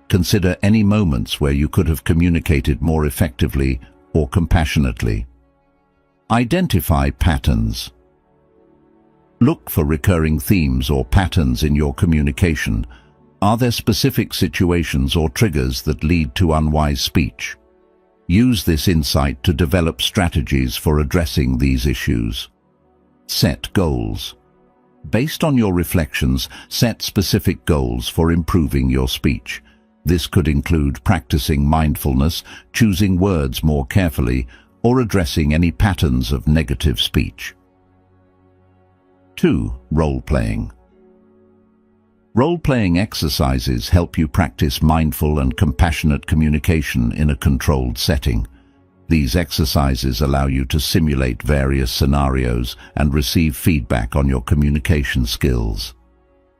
Consider any moments where you could have communicated more effectively or compassionately. Identify patterns. Look for recurring themes or patterns in your communication. Are there specific situations or triggers that lead to unwise speech? Use this insight to develop strategies for addressing these issues. Set goals. Based on your reflections, set specific goals for improving your speech. This could include practicing mindfulness, choosing words more carefully, or addressing any patterns of negative speech. 2. Role-playing. Role-playing exercises help you practice mindful and compassionate communication in a controlled setting. These exercises allow you to simulate various scenarios and receive feedback on your communication skills.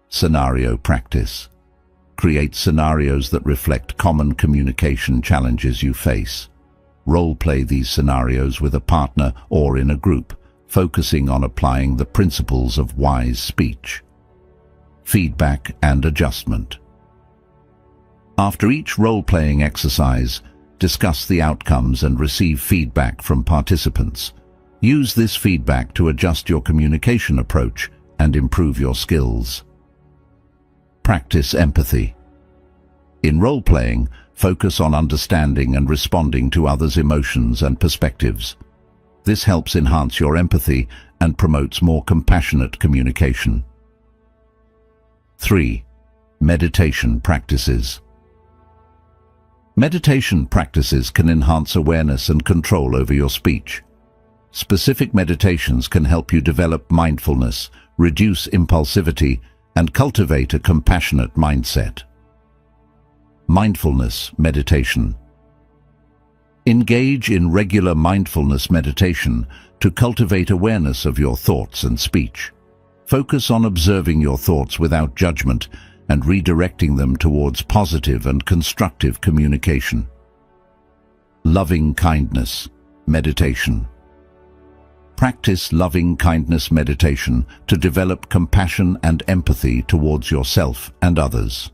Scenario practice. Create scenarios that reflect common communication challenges you face. Role-play these scenarios with a partner or in a group, focusing on applying the principles of wise speech. Feedback and adjustment. After each role-playing exercise, discuss the outcomes and receive feedback from participants. Use this feedback to adjust your communication approach and improve your skills. Practice empathy. In role-playing, focus on understanding and responding to others' emotions and perspectives. This helps enhance your empathy and promotes more compassionate communication. 3. Meditation practices. Meditation practices can enhance awareness and control over your speech. Specific meditations can help you develop mindfulness, reduce impulsivity, and cultivate a compassionate mindset. Mindfulness meditation. Engage in regular mindfulness meditation to cultivate awareness of your thoughts and speech. Focus on observing your thoughts without judgment and redirecting them towards positive and constructive communication. Loving kindness meditation. Practice loving kindness meditation to develop compassion and empathy towards yourself and others.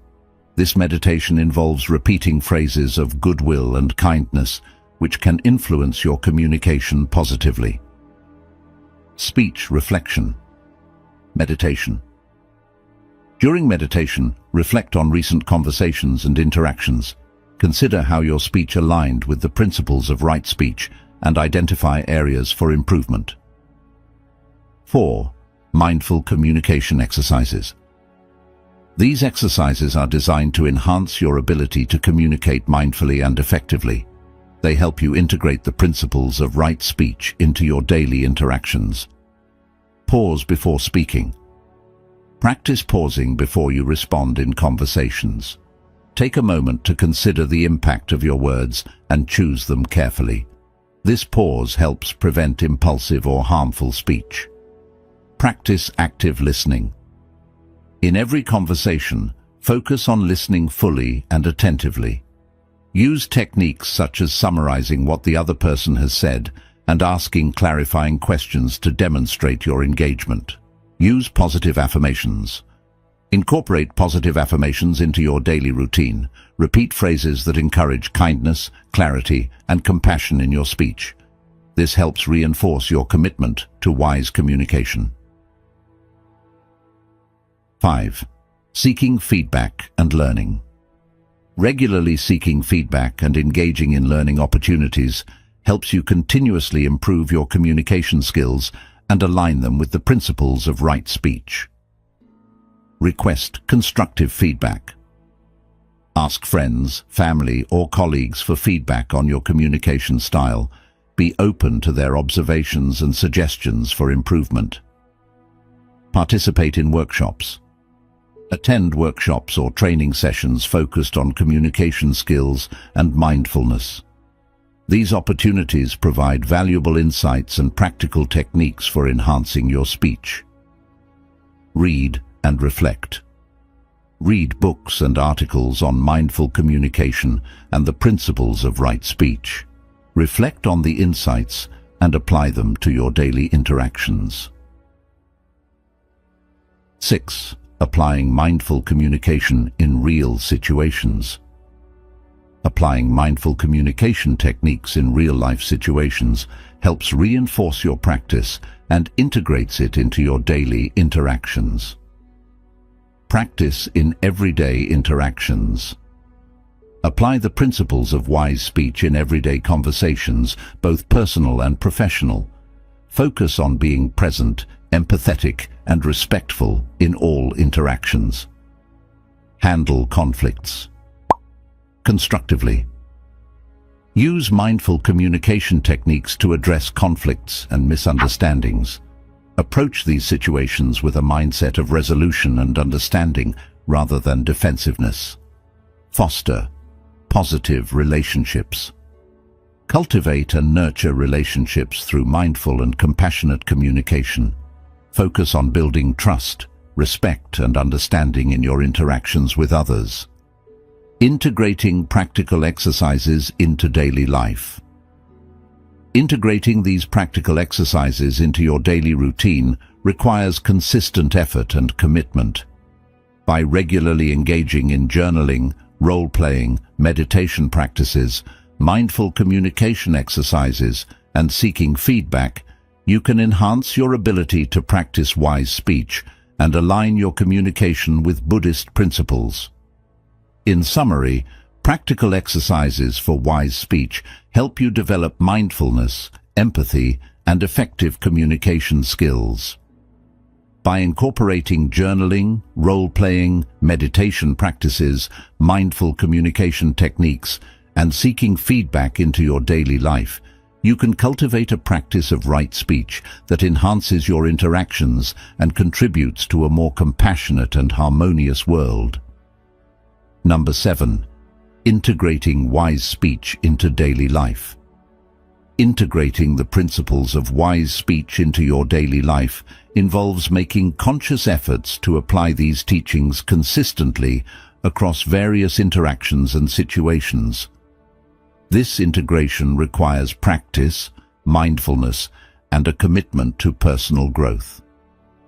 This meditation involves repeating phrases of goodwill and kindness, which can influence your communication positively. Speech reflection meditation. During meditation, reflect on recent conversations and interactions. Consider how your speech aligned with the principles of right speech and identify areas for improvement. 4. Mindful communication exercises. These exercises are designed to enhance your ability to communicate mindfully and effectively. They help you integrate the principles of right speech into your daily interactions. Pause before speaking. Practice pausing before you respond in conversations. Take a moment to consider the impact of your words and choose them carefully. This pause helps prevent impulsive or harmful speech. Practice active listening. In every conversation, focus on listening fully and attentively. Use techniques such as summarizing what the other person has said and asking clarifying questions to demonstrate your engagement. Use positive affirmations. Incorporate positive affirmations into your daily routine. Repeat phrases that encourage kindness, clarity, and compassion in your speech. This helps reinforce your commitment to wise communication. 5. Seeking feedback and learning. Regularly seeking feedback and engaging in learning opportunities helps you continuously improve your communication skills and align them with the principles of right speech. Request constructive feedback. Ask friends, family, or colleagues for feedback on your communication style. Be open to their observations and suggestions for improvement. Participate in workshops. Attend workshops or training sessions focused on communication skills and mindfulness. These opportunities provide valuable insights and practical techniques for enhancing your speech. Read and reflect. Read books and articles on mindful communication and the principles of right speech. Reflect on the insights and apply them to your daily interactions. 6. Applying mindful communication in real situations. Applying mindful communication techniques in real-life situations helps reinforce your practice and integrates it into your daily interactions. Practice in everyday interactions. Apply the principles of wise speech in everyday conversations, both personal and professional. Focus on being present, empathetic, and respectful in all interactions. Handle conflicts constructively. Use mindful communication techniques to address conflicts and misunderstandings. Approach these situations with a mindset of resolution and understanding rather than defensiveness. Foster positive relationships. Cultivate and nurture relationships through mindful and compassionate communication. Focus on building trust, respect, and understanding in your interactions with others. Integrating practical exercises into daily life. Integrating these practical exercises into your daily routine requires consistent effort and commitment. By regularly engaging in journaling, role-playing, meditation practices, mindful communication exercises, and seeking feedback, you can enhance your ability to practice wise speech and align your communication with Buddhist principles. In summary, practical exercises for wise speech help you develop mindfulness, empathy, and effective communication skills. By incorporating journaling, role-playing, meditation practices, mindful communication techniques, and seeking feedback into your daily life, you can cultivate a practice of right speech that enhances your interactions and contributes to a more compassionate and harmonious world. Number 7. Integrating wise speech into daily life. Integrating the principles of wise speech into your daily life involves making conscious efforts to apply these teachings consistently across various interactions and situations. This integration requires practice, mindfulness, and a commitment to personal growth.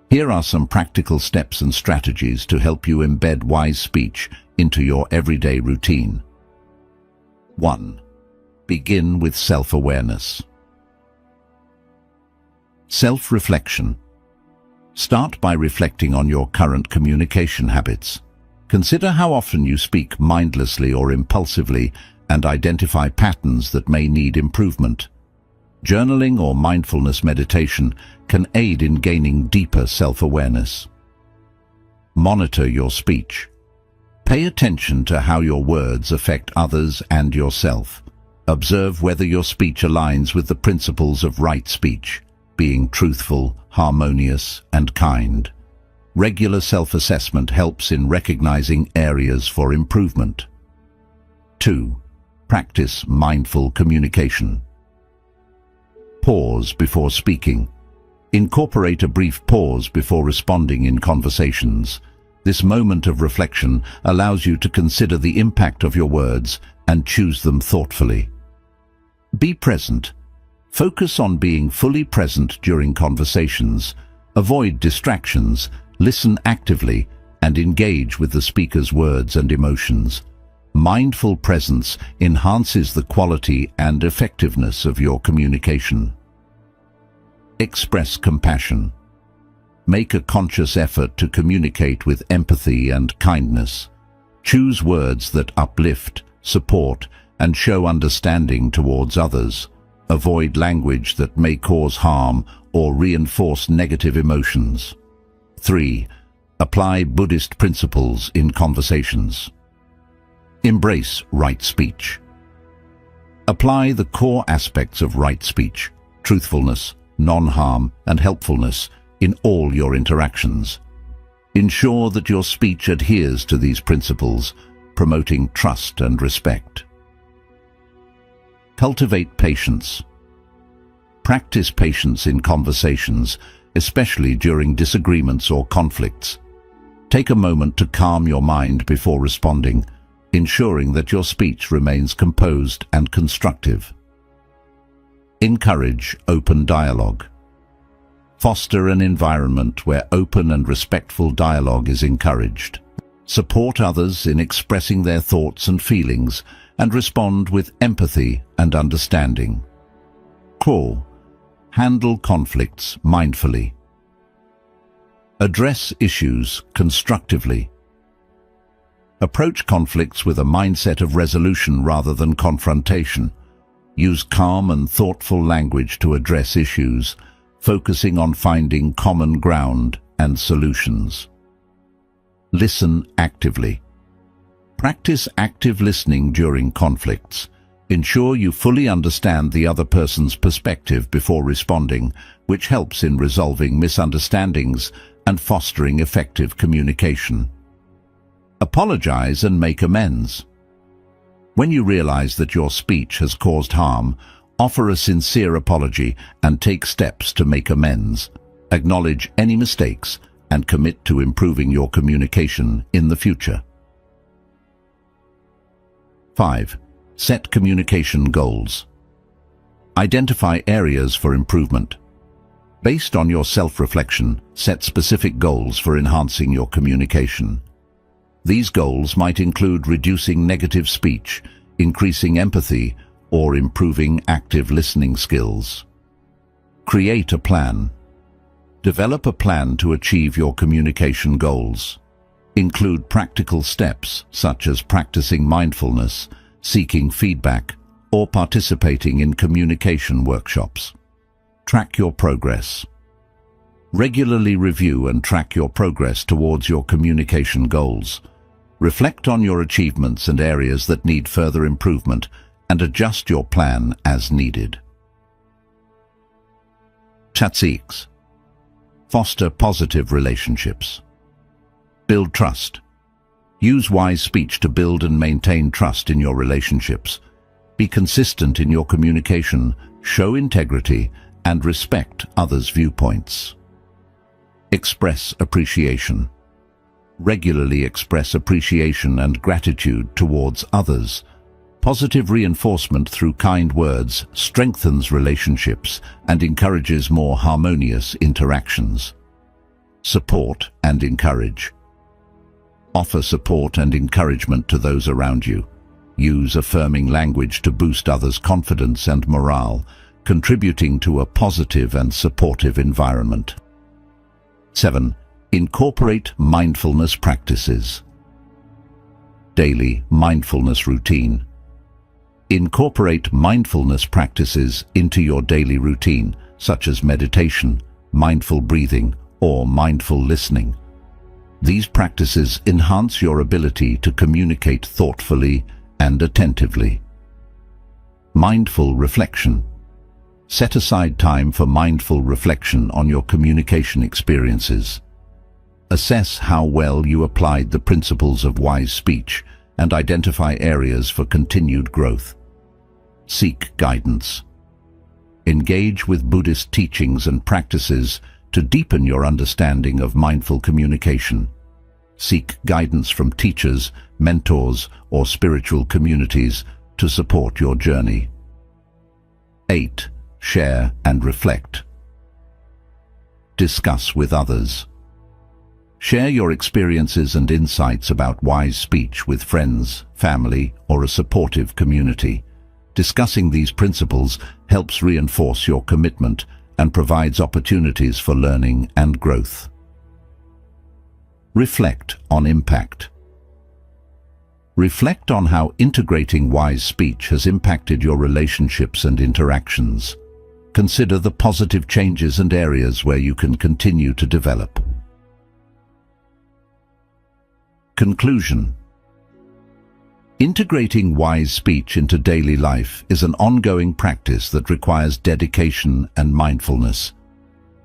Here are some practical steps and strategies to help you embed wise speech into your everyday routine. 1. Begin with self-awareness. Self-reflection. Start by reflecting on your current communication habits. Consider how often you speak mindlessly or impulsively and identify patterns that may need improvement. Journaling or mindfulness meditation can aid in gaining deeper self-awareness. Monitor your speech. Pay attention to how your words affect others and yourself. Observe whether your speech aligns with the principles of right speech, being truthful, harmonious, and kind. Regular self-assessment helps in recognizing areas for improvement. 2. Practice mindful communication. Pause before speaking. Incorporate a brief pause before responding in conversations. This moment of reflection allows you to consider the impact of your words and choose them thoughtfully. Be present. Focus on being fully present during conversations. Avoid distractions, listen actively, and engage with the speaker's words and emotions. Mindful presence enhances the quality and effectiveness of your communication. Express compassion. Make a conscious effort to communicate with empathy and kindness. Choose words that uplift, support, and show understanding towards others. Avoid language that may cause harm or reinforce negative emotions. 3. Apply Buddhist principles in conversations. Embrace right speech. Apply the core aspects of right speech, truthfulness, non-harm, and helpfulness in all your interactions. Ensure that your speech adheres to these principles, promoting trust and respect. Cultivate patience. Practice patience in conversations, especially during disagreements or conflicts. Take a moment to calm your mind before responding, ensuring that your speech remains composed and constructive. Encourage open dialogue. Foster an environment where open and respectful dialogue is encouraged. Support others in expressing their thoughts and feelings, and respond with empathy and understanding. Core. Handle conflicts mindfully. Address issues constructively. Approach conflicts with a mindset of resolution rather than confrontation. Use calm and thoughtful language to address issues, focusing on finding common ground and solutions. Listen actively. Practice active listening during conflicts. Ensure you fully understand the other person's perspective before responding, which helps in resolving misunderstandings and fostering effective communication. Apologize and make amends. When you realize that your speech has caused harm, offer a sincere apology and take steps to make amends. Acknowledge any mistakes and commit to improving your communication in the future. 5. Set communication goals. Identify areas for improvement. Based on your self-reflection, set specific goals for enhancing your communication. These goals might include reducing negative speech, increasing empathy, or improving active listening skills. Create a plan. Develop a plan to achieve your communication goals. Include practical steps such as practicing mindfulness, seeking feedback, or participating in communication workshops. Track your progress. Regularly review and track your progress towards your communication goals. Reflect on your achievements and areas that need further improvement, and adjust your plan as needed. Tactics. Foster positive relationships. Build trust. Use wise speech to build and maintain trust in your relationships. Be consistent in your communication, show integrity, and respect others' viewpoints. Express appreciation. Regularly express appreciation and gratitude towards others. Positive reinforcement through kind words strengthens relationships and encourages more harmonious interactions. Support and encourage. Offer support and encouragement to those around you. Use affirming language to boost others' confidence and morale, contributing to a positive and supportive environment. 7. Incorporate mindfulness practices. Daily mindfulness routine. Incorporate mindfulness practices into your daily routine, such as meditation, mindful breathing, or mindful listening. These practices enhance your ability to communicate thoughtfully and attentively. Mindful reflection. Set aside time for mindful reflection on your communication experiences. Assess how well you applied the principles of wise speech and identify areas for continued growth. Seek guidance. Engage with Buddhist teachings and practices to deepen your understanding of mindful communication. Seek guidance from teachers, mentors, or spiritual communities to support your journey. 8. Share and reflect. Discuss with others. Share your experiences and insights about wise speech with friends, family, or a supportive community. Discussing these principles helps reinforce your commitment and provides opportunities for learning and growth. Reflect on impact. Reflect on how integrating wise speech has impacted your relationships and interactions. Consider the positive changes and areas where you can continue to develop. Conclusion. Integrating wise speech into daily life is an ongoing practice that requires dedication and mindfulness.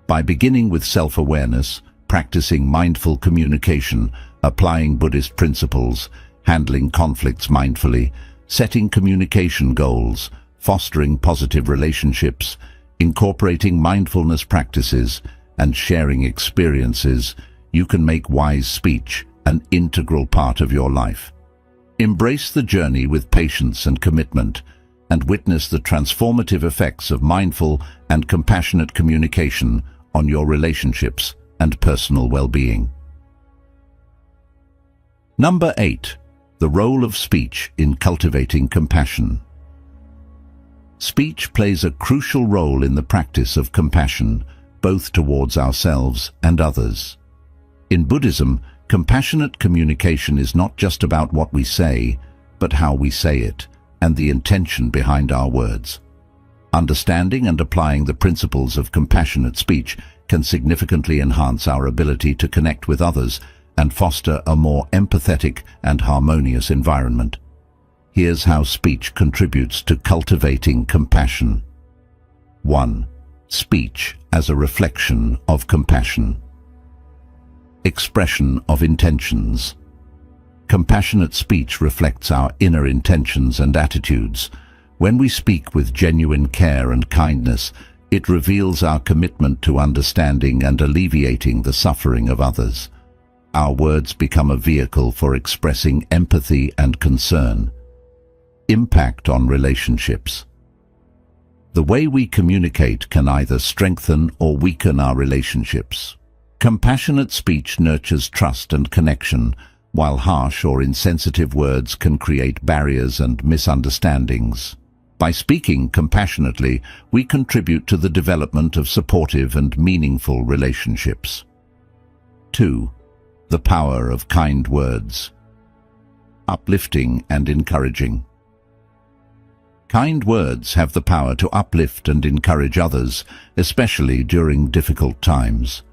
By beginning with self-awareness, practicing mindful communication, applying Buddhist principles, handling conflicts mindfully, setting communication goals, fostering positive relationships, incorporating mindfulness practices, and sharing experiences, you can make wise speech an integral part of your life. Embrace the journey with patience and commitment, and witness the transformative effects of mindful and compassionate communication on your relationships and personal well-being. Number 8. The role of speech in cultivating compassion. Speech plays a crucial role in the practice of compassion, both towards ourselves and others. In Buddhism, compassionate communication is not just about what we say, but how we say it, and the intention behind our words. Understanding and applying the principles of compassionate speech can significantly enhance our ability to connect with others and foster a more empathetic and harmonious environment. Here's how speech contributes to cultivating compassion. 1. Speech as a reflection of compassion. Expression of intentions. Compassionate speech reflects our inner intentions and attitudes. When we speak with genuine care and kindness, it reveals our commitment to understanding and alleviating the suffering of others. Our words become a vehicle for expressing empathy and concern. Impact on relationships. The way we communicate can either strengthen or weaken our relationships. Compassionate speech nurtures trust and connection, while harsh or insensitive words can create barriers and misunderstandings. By speaking compassionately, we contribute to the development of supportive and meaningful relationships. 2. The power of kind words. Uplifting and encouraging. Kind words have the power to uplift and encourage others, especially during difficult times.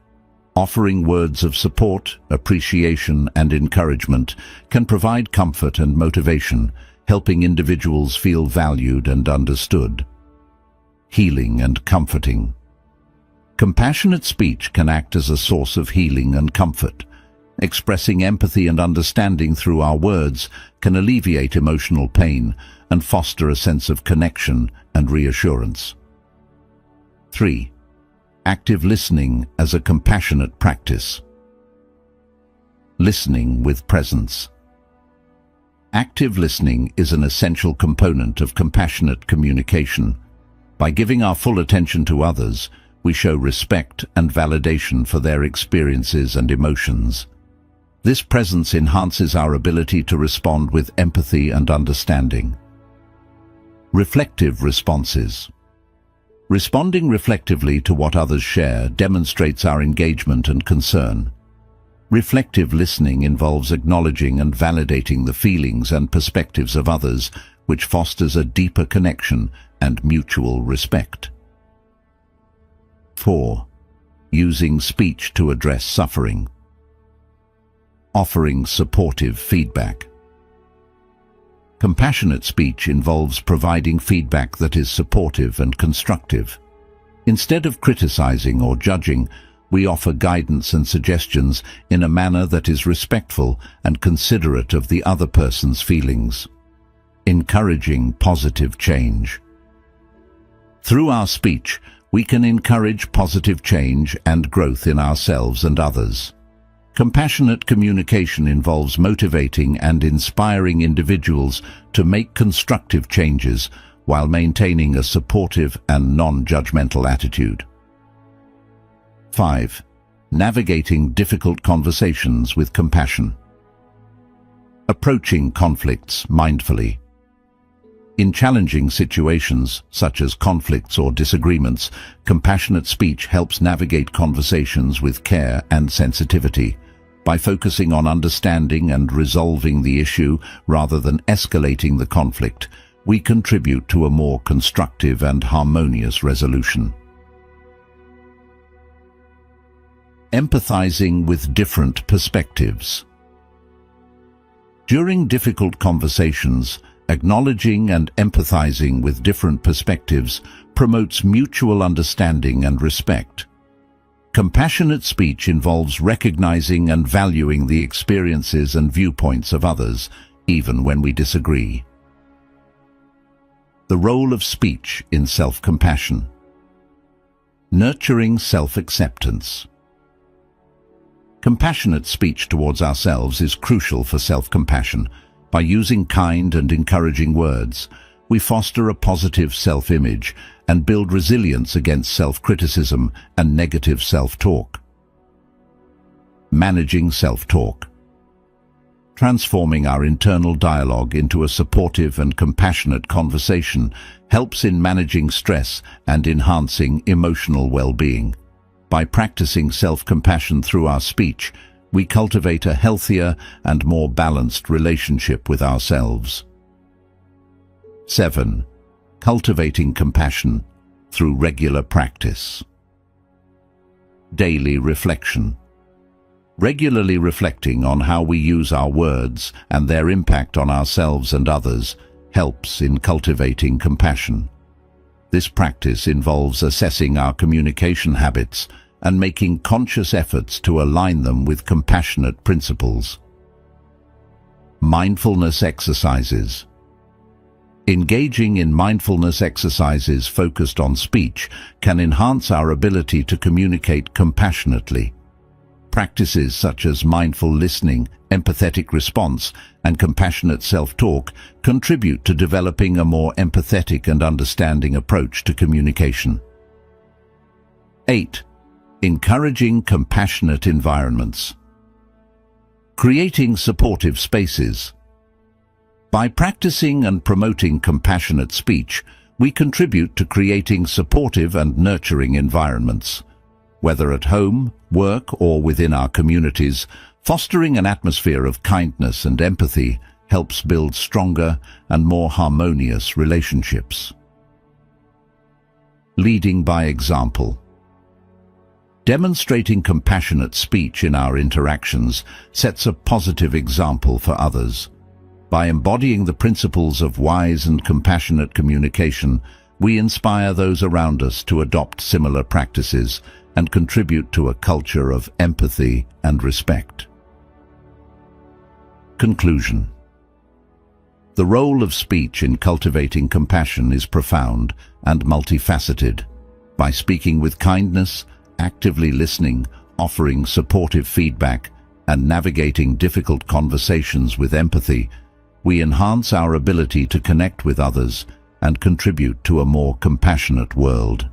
Offering words of support, appreciation, and encouragement can provide comfort and motivation, helping individuals feel valued and understood. Healing and comforting. Compassionate speech can act as a source of healing and comfort. Expressing empathy and understanding through our words can alleviate emotional pain and foster a sense of connection and reassurance. 3. Active listening as a compassionate practice. Listening with presence. Active listening is an essential component of compassionate communication. By giving our full attention to others, we show respect and validation for their experiences and emotions. This presence enhances our ability to respond with empathy and understanding. Reflective responses. Responding reflectively to what others share demonstrates our engagement and concern. Reflective listening involves acknowledging and validating the feelings and perspectives of others, which fosters a deeper connection and mutual respect. 4. Using speech to address suffering. Offering supportive feedback. Compassionate speech involves providing feedback that is supportive and constructive. Instead of criticizing or judging, we offer guidance and suggestions in a manner that is respectful and considerate of the other person's feelings. Encouraging positive change. Through our speech, we can encourage positive change and growth in ourselves and others. Compassionate communication involves motivating and inspiring individuals to make constructive changes while maintaining a supportive and non-judgmental attitude. 5. Navigating difficult conversations with compassion. Approaching conflicts mindfully. In challenging situations, such as conflicts or disagreements, compassionate speech helps navigate conversations with care and sensitivity. By focusing on understanding and resolving the issue rather than escalating the conflict, we contribute to a more constructive and harmonious resolution. Empathizing with different perspectives. During difficult conversations, acknowledging and empathizing with different perspectives promotes mutual understanding and respect. Compassionate speech involves recognizing and valuing the experiences and viewpoints of others, even when we disagree. The role of speech in self-compassion. Nurturing self-acceptance. Compassionate speech towards ourselves is crucial for self-compassion. By using kind and encouraging words, we foster a positive self-image and build resilience against self-criticism and negative self-talk. Managing self-talk. Transforming our internal dialogue into a supportive and compassionate conversation helps in managing stress and enhancing emotional well-being. By practicing self-compassion through our speech, we cultivate a healthier and more balanced relationship with ourselves. 7. Cultivating compassion through regular practice. Daily reflection. Regularly reflecting on how we use our words and their impact on ourselves and others helps in cultivating compassion. This practice involves assessing our communication habits and making conscious efforts to align them with compassionate principles. Mindfulness exercises. Engaging in mindfulness exercises focused on speech can enhance our ability to communicate compassionately. Practices such as mindful listening, empathetic response, and compassionate self-talk contribute to developing a more empathetic and understanding approach to communication. 8. Encouraging compassionate environments. Creating supportive spaces. By practicing and promoting compassionate speech, we contribute to creating supportive and nurturing environments. Whether at home, work, or within our communities, fostering an atmosphere of kindness and empathy helps build stronger and more harmonious relationships. Leading by example. Demonstrating compassionate speech in our interactions sets a positive example for others. By embodying the principles of wise and compassionate communication, we inspire those around us to adopt similar practices and contribute to a culture of empathy and respect. Conclusion. The role of speech in cultivating compassion is profound and multifaceted. By speaking with kindness, actively listening, offering supportive feedback, and navigating difficult conversations with empathy, we enhance our ability to connect with others and contribute to a more compassionate world.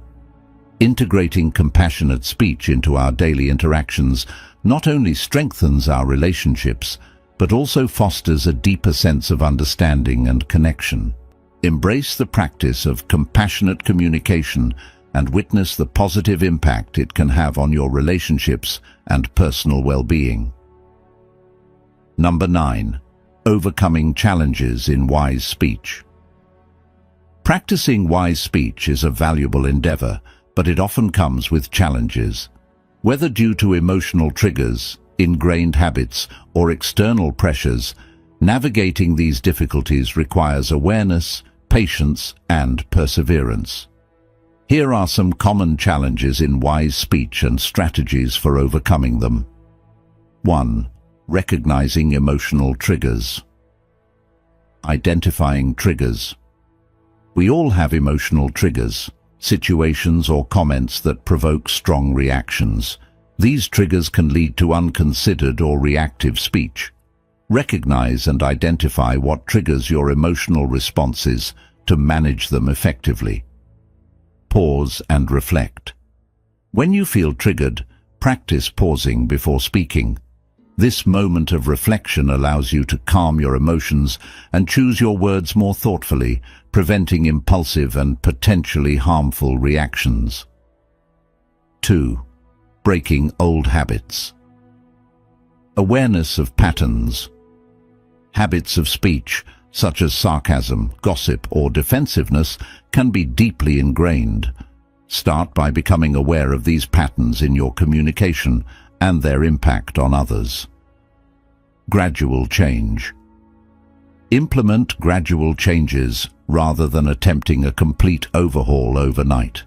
Integrating compassionate speech into our daily interactions not only strengthens our relationships, but also fosters a deeper sense of understanding and connection. Embrace the practice of compassionate communication and witness the positive impact it can have on your relationships and personal well-being. Number 9. Overcoming challenges in wise speech. Practicing wise speech is a valuable endeavor, but it often comes with challenges. Whether due to emotional triggers, ingrained habits, or external pressures, navigating these difficulties requires awareness, patience, and perseverance. Here are some common challenges in wise speech and strategies for overcoming them. 1. Recognizing emotional triggers. Identifying triggers. We all have emotional triggers, situations or comments that provoke strong reactions. These triggers can lead to unconsidered or reactive speech. Recognize and identify what triggers your emotional responses to manage them effectively. Pause and reflect. When you feel triggered, practice pausing before speaking. This moment of reflection allows you to calm your emotions and choose your words more thoughtfully, preventing impulsive and potentially harmful reactions. 2. Breaking old habits. Awareness of patterns. Habits of speech, such as sarcasm, gossip, or defensiveness, can be deeply ingrained. Start by becoming aware of these patterns in your communication and their impact on others. Gradual change. Implement gradual changes rather than attempting a complete overhaul overnight.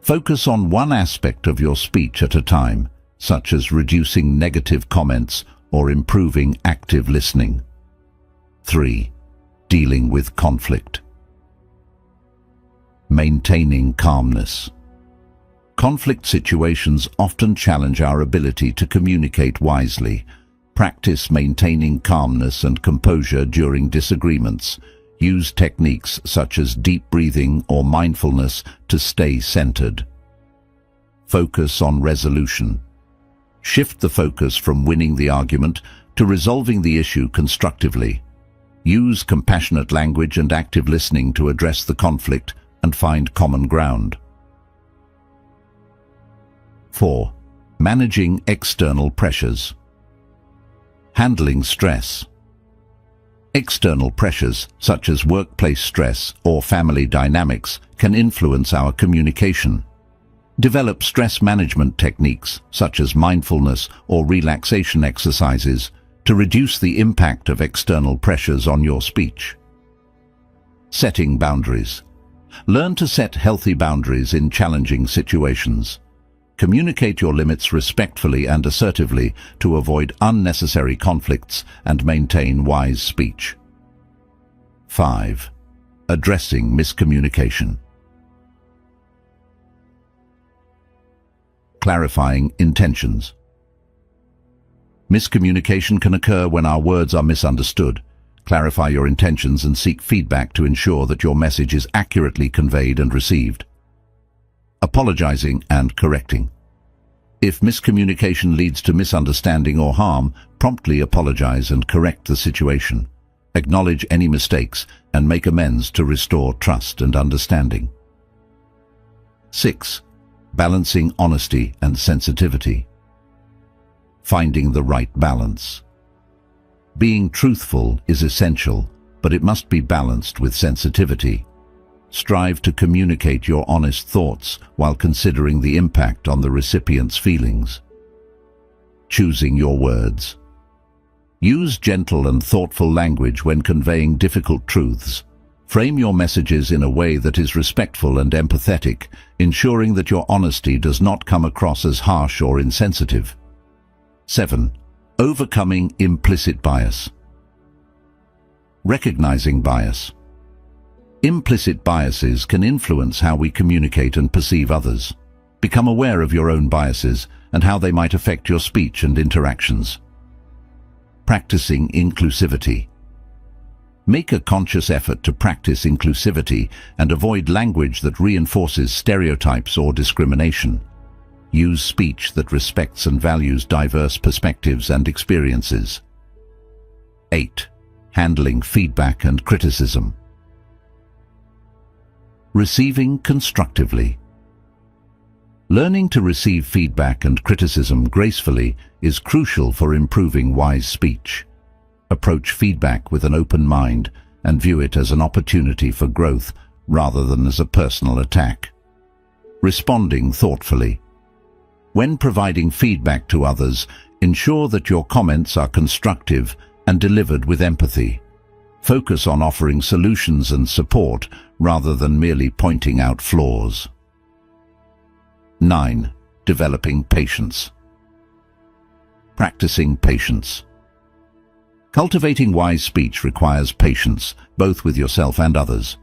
Focus on one aspect of your speech at a time, such as reducing negative comments or improving active listening. 3. Dealing with conflict. Maintaining calmness. Conflict situations often challenge our ability to communicate wisely. Practice maintaining calmness and composure during disagreements. Use techniques such as deep breathing or mindfulness to stay centered. Focus on resolution. Shift the focus from winning the argument to resolving the issue constructively. Use compassionate language and active listening to address the conflict and find common ground. 4. Managing external pressures. Handling stress. External pressures, such as workplace stress or family dynamics, can influence our communication. Develop stress management techniques, such as mindfulness or relaxation exercises, to reduce the impact of external pressures on your speech. Setting boundaries. Learn to set healthy boundaries in challenging situations. Communicate your limits respectfully and assertively to avoid unnecessary conflicts and maintain wise speech. 5. Addressing miscommunication. Clarifying intentions. Miscommunication can occur when our words are misunderstood. Clarify your intentions and seek feedback to ensure that your message is accurately conveyed and received. Apologizing and correcting. If miscommunication leads to misunderstanding or harm, promptly apologize and correct the situation. Acknowledge any mistakes and make amends to restore trust and understanding. 6. Balancing honesty and sensitivity. Finding the right balance. Being truthful is essential, but it must be balanced with sensitivity. Strive to communicate your honest thoughts while considering the impact on the recipient's feelings. Choosing your words. Use gentle and thoughtful language when conveying difficult truths. Frame your messages in a way that is respectful and empathetic, ensuring that your honesty does not come across as harsh or insensitive. 7. Overcoming implicit bias. Recognizing bias. Implicit biases can influence how we communicate and perceive others. Become aware of your own biases and how they might affect your speech and interactions. Practicing inclusivity. Make a conscious effort to practice inclusivity and avoid language that reinforces stereotypes or discrimination. Use speech that respects and values diverse perspectives and experiences. 8. Handling feedback and criticism. Receiving constructively. Learning to receive feedback and criticism gracefully is crucial for improving wise speech. Approach feedback with an open mind and view it as an opportunity for growth rather than as a personal attack. Responding thoughtfully. When providing feedback to others, ensure that your comments are constructive and delivered with empathy. Focus on offering solutions and support rather than merely pointing out flaws. 9. Developing patience. Practicing patience. Cultivating wise speech requires patience, both with yourself and others.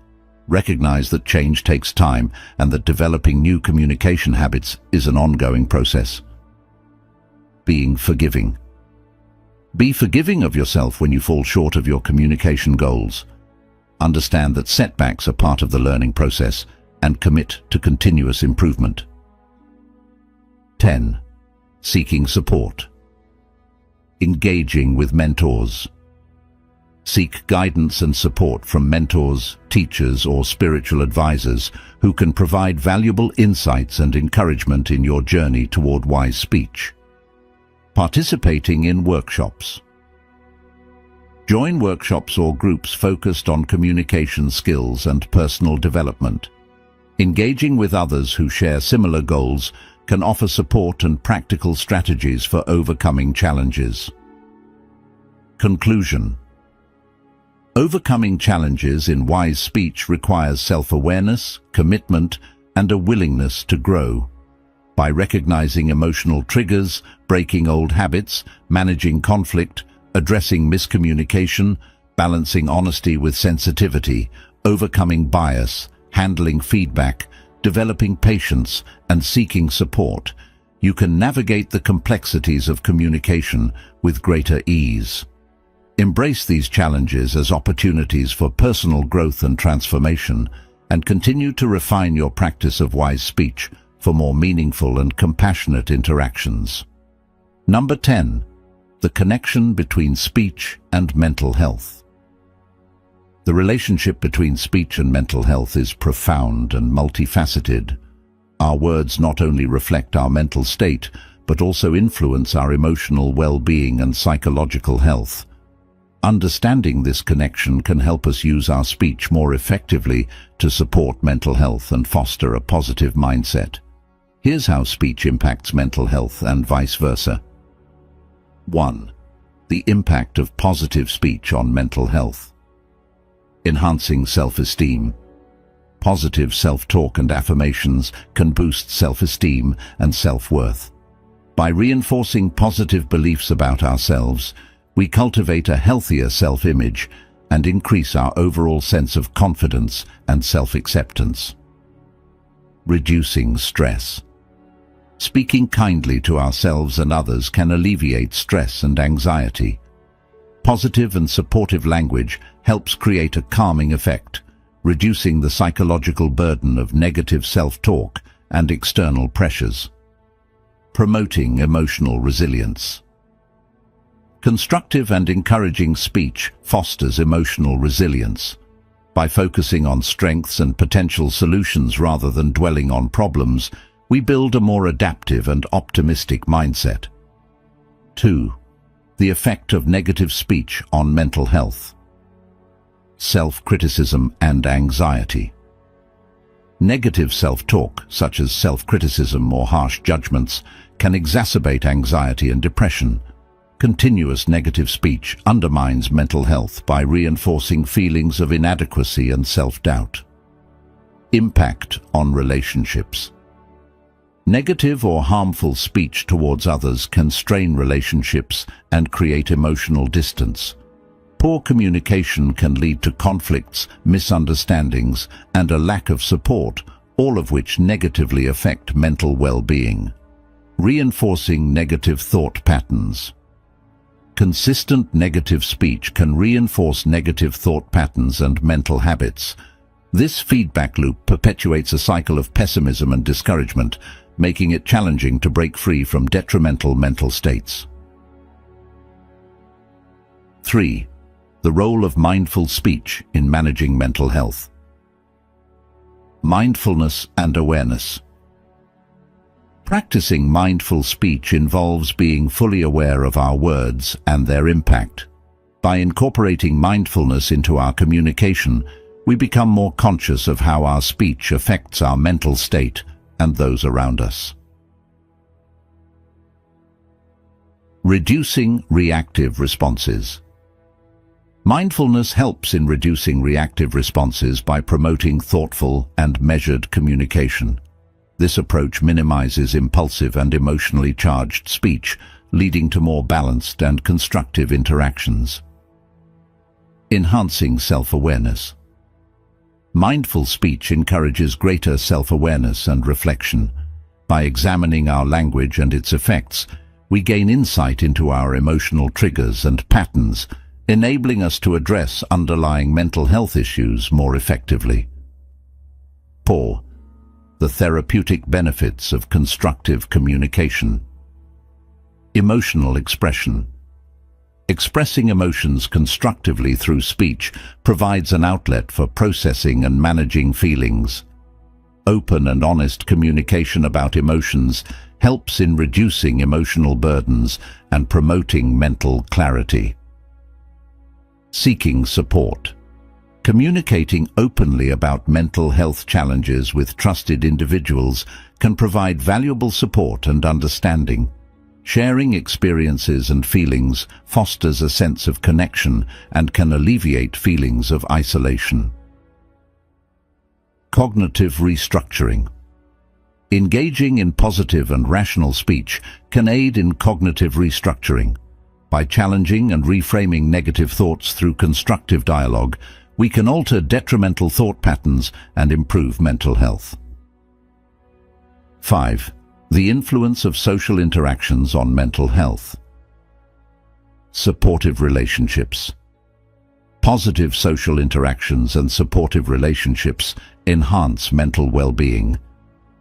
Recognize that change takes time and that developing new communication habits is an ongoing process. Being forgiving. Be forgiving of yourself when you fall short of your communication goals. Understand that setbacks are part of the learning process and commit to continuous improvement. 10. Seeking support. Engaging with mentors. Seek guidance and support from mentors, teachers, or spiritual advisors who can provide valuable insights and encouragement in your journey toward wise speech. Participating in workshops. Join workshops or groups focused on communication skills and personal development. Engaging with others who share similar goals can offer support and practical strategies for overcoming challenges. Conclusion. Overcoming challenges in wise speech requires self-awareness, commitment, and a willingness to grow. By recognizing emotional triggers, breaking old habits, managing conflict, addressing miscommunication, balancing honesty with sensitivity, overcoming bias, handling feedback, developing patience, and seeking support, you can navigate the complexities of communication with greater ease. Embrace these challenges as opportunities for personal growth and transformation, and continue to refine your practice of wise speech for more meaningful and compassionate interactions. Number 10. The connection between speech and mental health. The relationship between speech and mental health is profound and multifaceted. Our words not only reflect our mental state, but also influence our emotional well-being and psychological health. Understanding this connection can help us use our speech more effectively to support mental health and foster a positive mindset. Here's how speech impacts mental health and vice versa. 1. The impact of positive speech on mental health. Enhancing self-esteem. Positive self-talk and affirmations can boost self-esteem and self-worth. By reinforcing positive beliefs about ourselves, we cultivate a healthier self-image and increase our overall sense of confidence and self-acceptance. Reducing stress. Speaking kindly to ourselves and others can alleviate stress and anxiety. Positive and supportive language helps create a calming effect, reducing the psychological burden of negative self-talk and external pressures. Promoting emotional resilience. Constructive and encouraging speech fosters emotional resilience. By focusing on strengths and potential solutions rather than dwelling on problems, we build a more adaptive and optimistic mindset. 2. The effect of negative speech on mental health. Self-criticism and anxiety. Negative self-talk, such as self-criticism or harsh judgments, can exacerbate anxiety and depression. Continuous negative speech undermines mental health by reinforcing feelings of inadequacy and self-doubt. Impact on relationships. Negative or harmful speech towards others can strain relationships and create emotional distance. Poor communication can lead to conflicts, misunderstandings, and a lack of support, all of which negatively affect mental well-being. Reinforcing negative thought patterns. Consistent negative speech can reinforce negative thought patterns and mental habits. This feedback loop perpetuates a cycle of pessimism and discouragement, making it challenging to break free from detrimental mental states. 3. The role of mindful speech in managing mental health. Mindfulness and awareness. Practicing mindful speech involves being fully aware of our words and their impact. By incorporating mindfulness into our communication, we become more conscious of how our speech affects our mental state and those around us. Reducing reactive responses. Mindfulness helps in reducing reactive responses by promoting thoughtful and measured communication. This approach minimizes impulsive and emotionally charged speech, leading to more balanced and constructive interactions. Enhancing self-awareness. Mindful speech encourages greater self-awareness and reflection. By examining our language and its effects, we gain insight into our emotional triggers and patterns, enabling us to address underlying mental health issues more effectively. 4. The therapeutic benefits of constructive communication. Emotional expression. Expressing emotions constructively through speech provides an outlet for processing and managing feelings. Open and honest communication about emotions helps in reducing emotional burdens and promoting mental clarity. Seeking support. Communicating openly about mental health challenges with trusted individuals can provide valuable support and understanding. Sharing experiences and feelings fosters a sense of connection and can alleviate feelings of isolation. Cognitive restructuring. Engaging in positive and rational speech can aid in cognitive restructuring. By challenging and reframing negative thoughts through constructive dialogue, we can alter detrimental thought patterns and improve mental health. 5. The influence of social interactions on mental health. Supportive relationships. Positive social interactions and supportive relationships enhance mental well-being.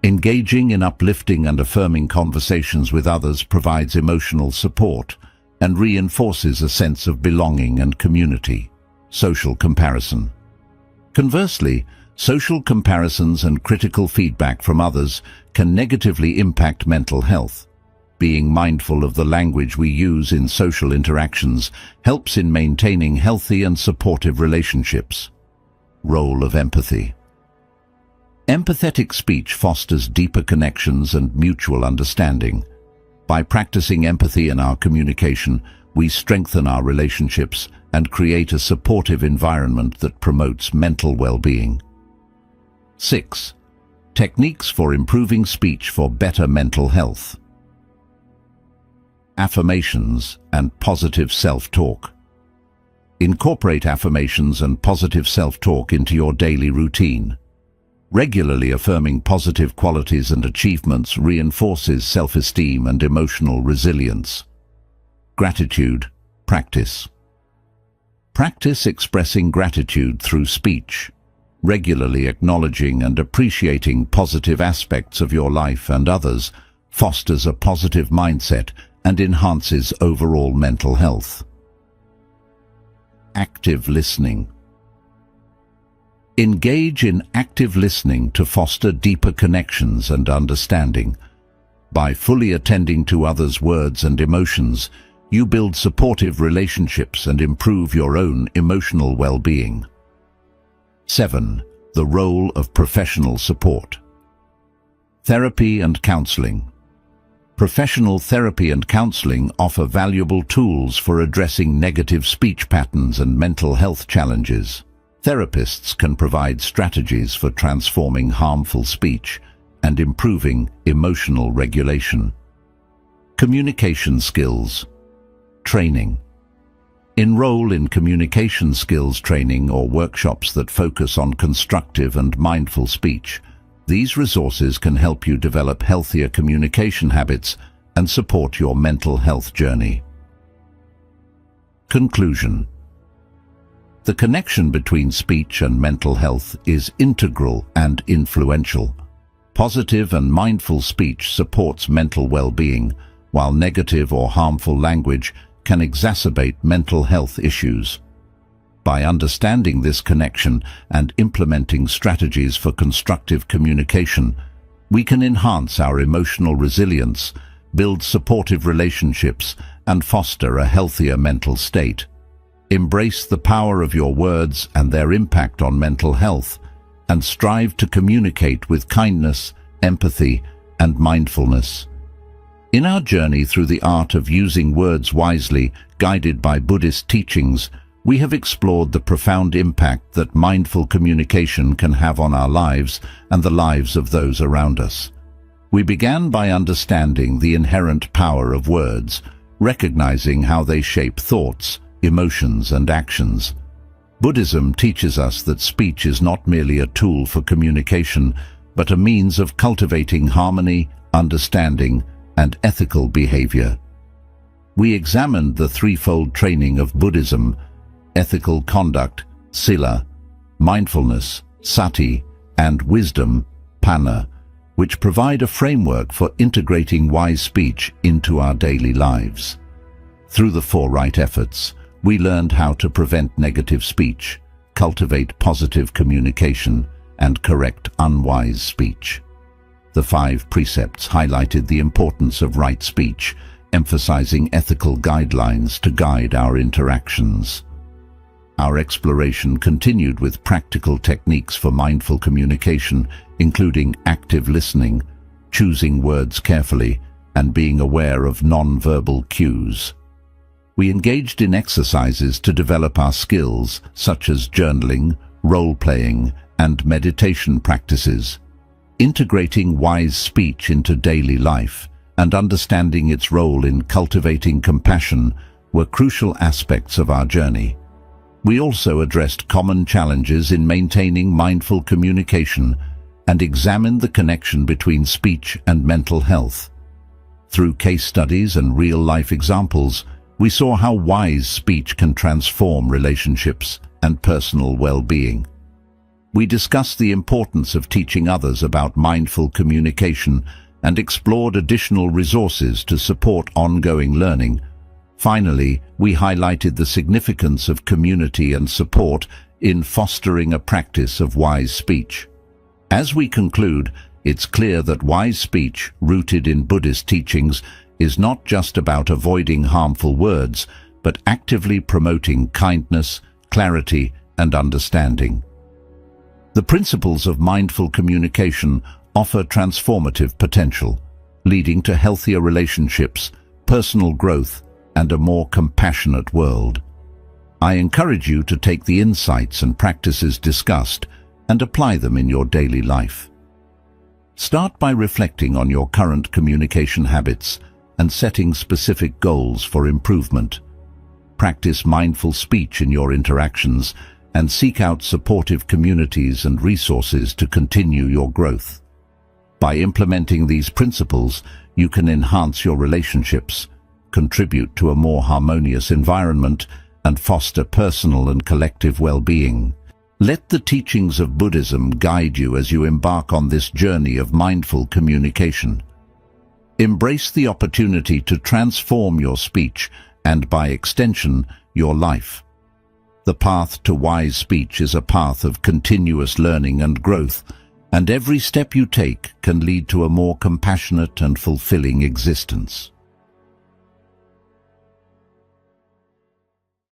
Engaging in uplifting and affirming conversations with others provides emotional support and reinforces a sense of belonging and community. Social comparison. Conversely, social comparisons and critical feedback from others can negatively impact mental health. Being mindful of the language we use in social interactions helps in maintaining healthy and supportive relationships. Role of empathy. Empathetic speech fosters deeper connections and mutual understanding. By practicing empathy in our communication, we strengthen our relationships and create a supportive environment that promotes mental well-being. 6. Techniques for improving speech for better mental health. Affirmations and positive self-talk. Incorporate affirmations and positive self-talk into your daily routine. Regularly affirming positive qualities and achievements reinforces self-esteem and emotional resilience. Gratitude practice. Practice expressing gratitude through speech. Regularly acknowledging and appreciating positive aspects of your life and others fosters a positive mindset and enhances overall mental health. Active listening. Engage in active listening to foster deeper connections and understanding. By fully attending to others' words and emotions, you build supportive relationships and improve your own emotional well-being. 7. The role of professional support. Therapy and counseling. Professional therapy and counseling offer valuable tools for addressing negative speech patterns and mental health challenges. Therapists can provide strategies for transforming harmful speech and improving emotional regulation. Communication skills. Training. Enroll in communication skills training or workshops that focus on constructive and mindful speech. These resources can help you develop healthier communication habits and support your mental health journey. Conclusion. The connection between speech and mental health is integral and influential. Positive and mindful speech supports mental well-being, while negative or harmful language can exacerbate mental health issues. By understanding this connection and implementing strategies for constructive communication, we can enhance our emotional resilience, build supportive relationships, and foster a healthier mental state. Embrace the power of your words and their impact on mental health, and strive to communicate with kindness, empathy, and mindfulness. In our journey through the art of using words wisely, guided by Buddhist teachings, we have explored the profound impact that mindful communication can have on our lives and the lives of those around us. We began by understanding the inherent power of words, recognizing how they shape thoughts, emotions, and actions. Buddhism teaches us that speech is not merely a tool for communication, but a means of cultivating harmony, understanding, and ethical behavior. We examined the threefold training of Buddhism: ethical conduct, sila, mindfulness, sati, and wisdom, panna, which provide a framework for integrating wise speech into our daily lives. Through the four right efforts, we learned how to prevent negative speech, cultivate positive communication, and correct unwise speech. The 5 precepts highlighted the importance of right speech, emphasizing ethical guidelines to guide our interactions. Our exploration continued with practical techniques for mindful communication, including active listening, choosing words carefully, and being aware of non-verbal cues. We engaged in exercises to develop our skills, such as journaling, role-playing, and meditation practices. Integrating wise speech into daily life and understanding its role in cultivating compassion were crucial aspects of our journey. We also addressed common challenges in maintaining mindful communication and examined the connection between speech and mental health. Through case studies and real-life examples, we saw how wise speech can transform relationships and personal well-being. We discussed the importance of teaching others about mindful communication and explored additional resources to support ongoing learning. Finally, we highlighted the significance of community and support in fostering a practice of wise speech. As we conclude, it's clear that wise speech, rooted in Buddhist teachings, is not just about avoiding harmful words, but actively promoting kindness, clarity, and understanding. The principles of mindful communication offer transformative potential, leading to healthier relationships, personal growth, and a more compassionate world. I encourage you to take the insights and practices discussed and apply them in your daily life. Start by reflecting on your current communication habits and setting specific goals for improvement. Practice mindful speech in your interactions and seek out supportive communities and resources to continue your growth. By implementing these principles, you can enhance your relationships, contribute to a more harmonious environment, and foster personal and collective well-being. Let the teachings of Buddhism guide you as you embark on this journey of mindful communication. Embrace the opportunity to transform your speech and, by extension, your life. The path to wise speech is a path of continuous learning and growth, and every step you take can lead to a more compassionate and fulfilling existence.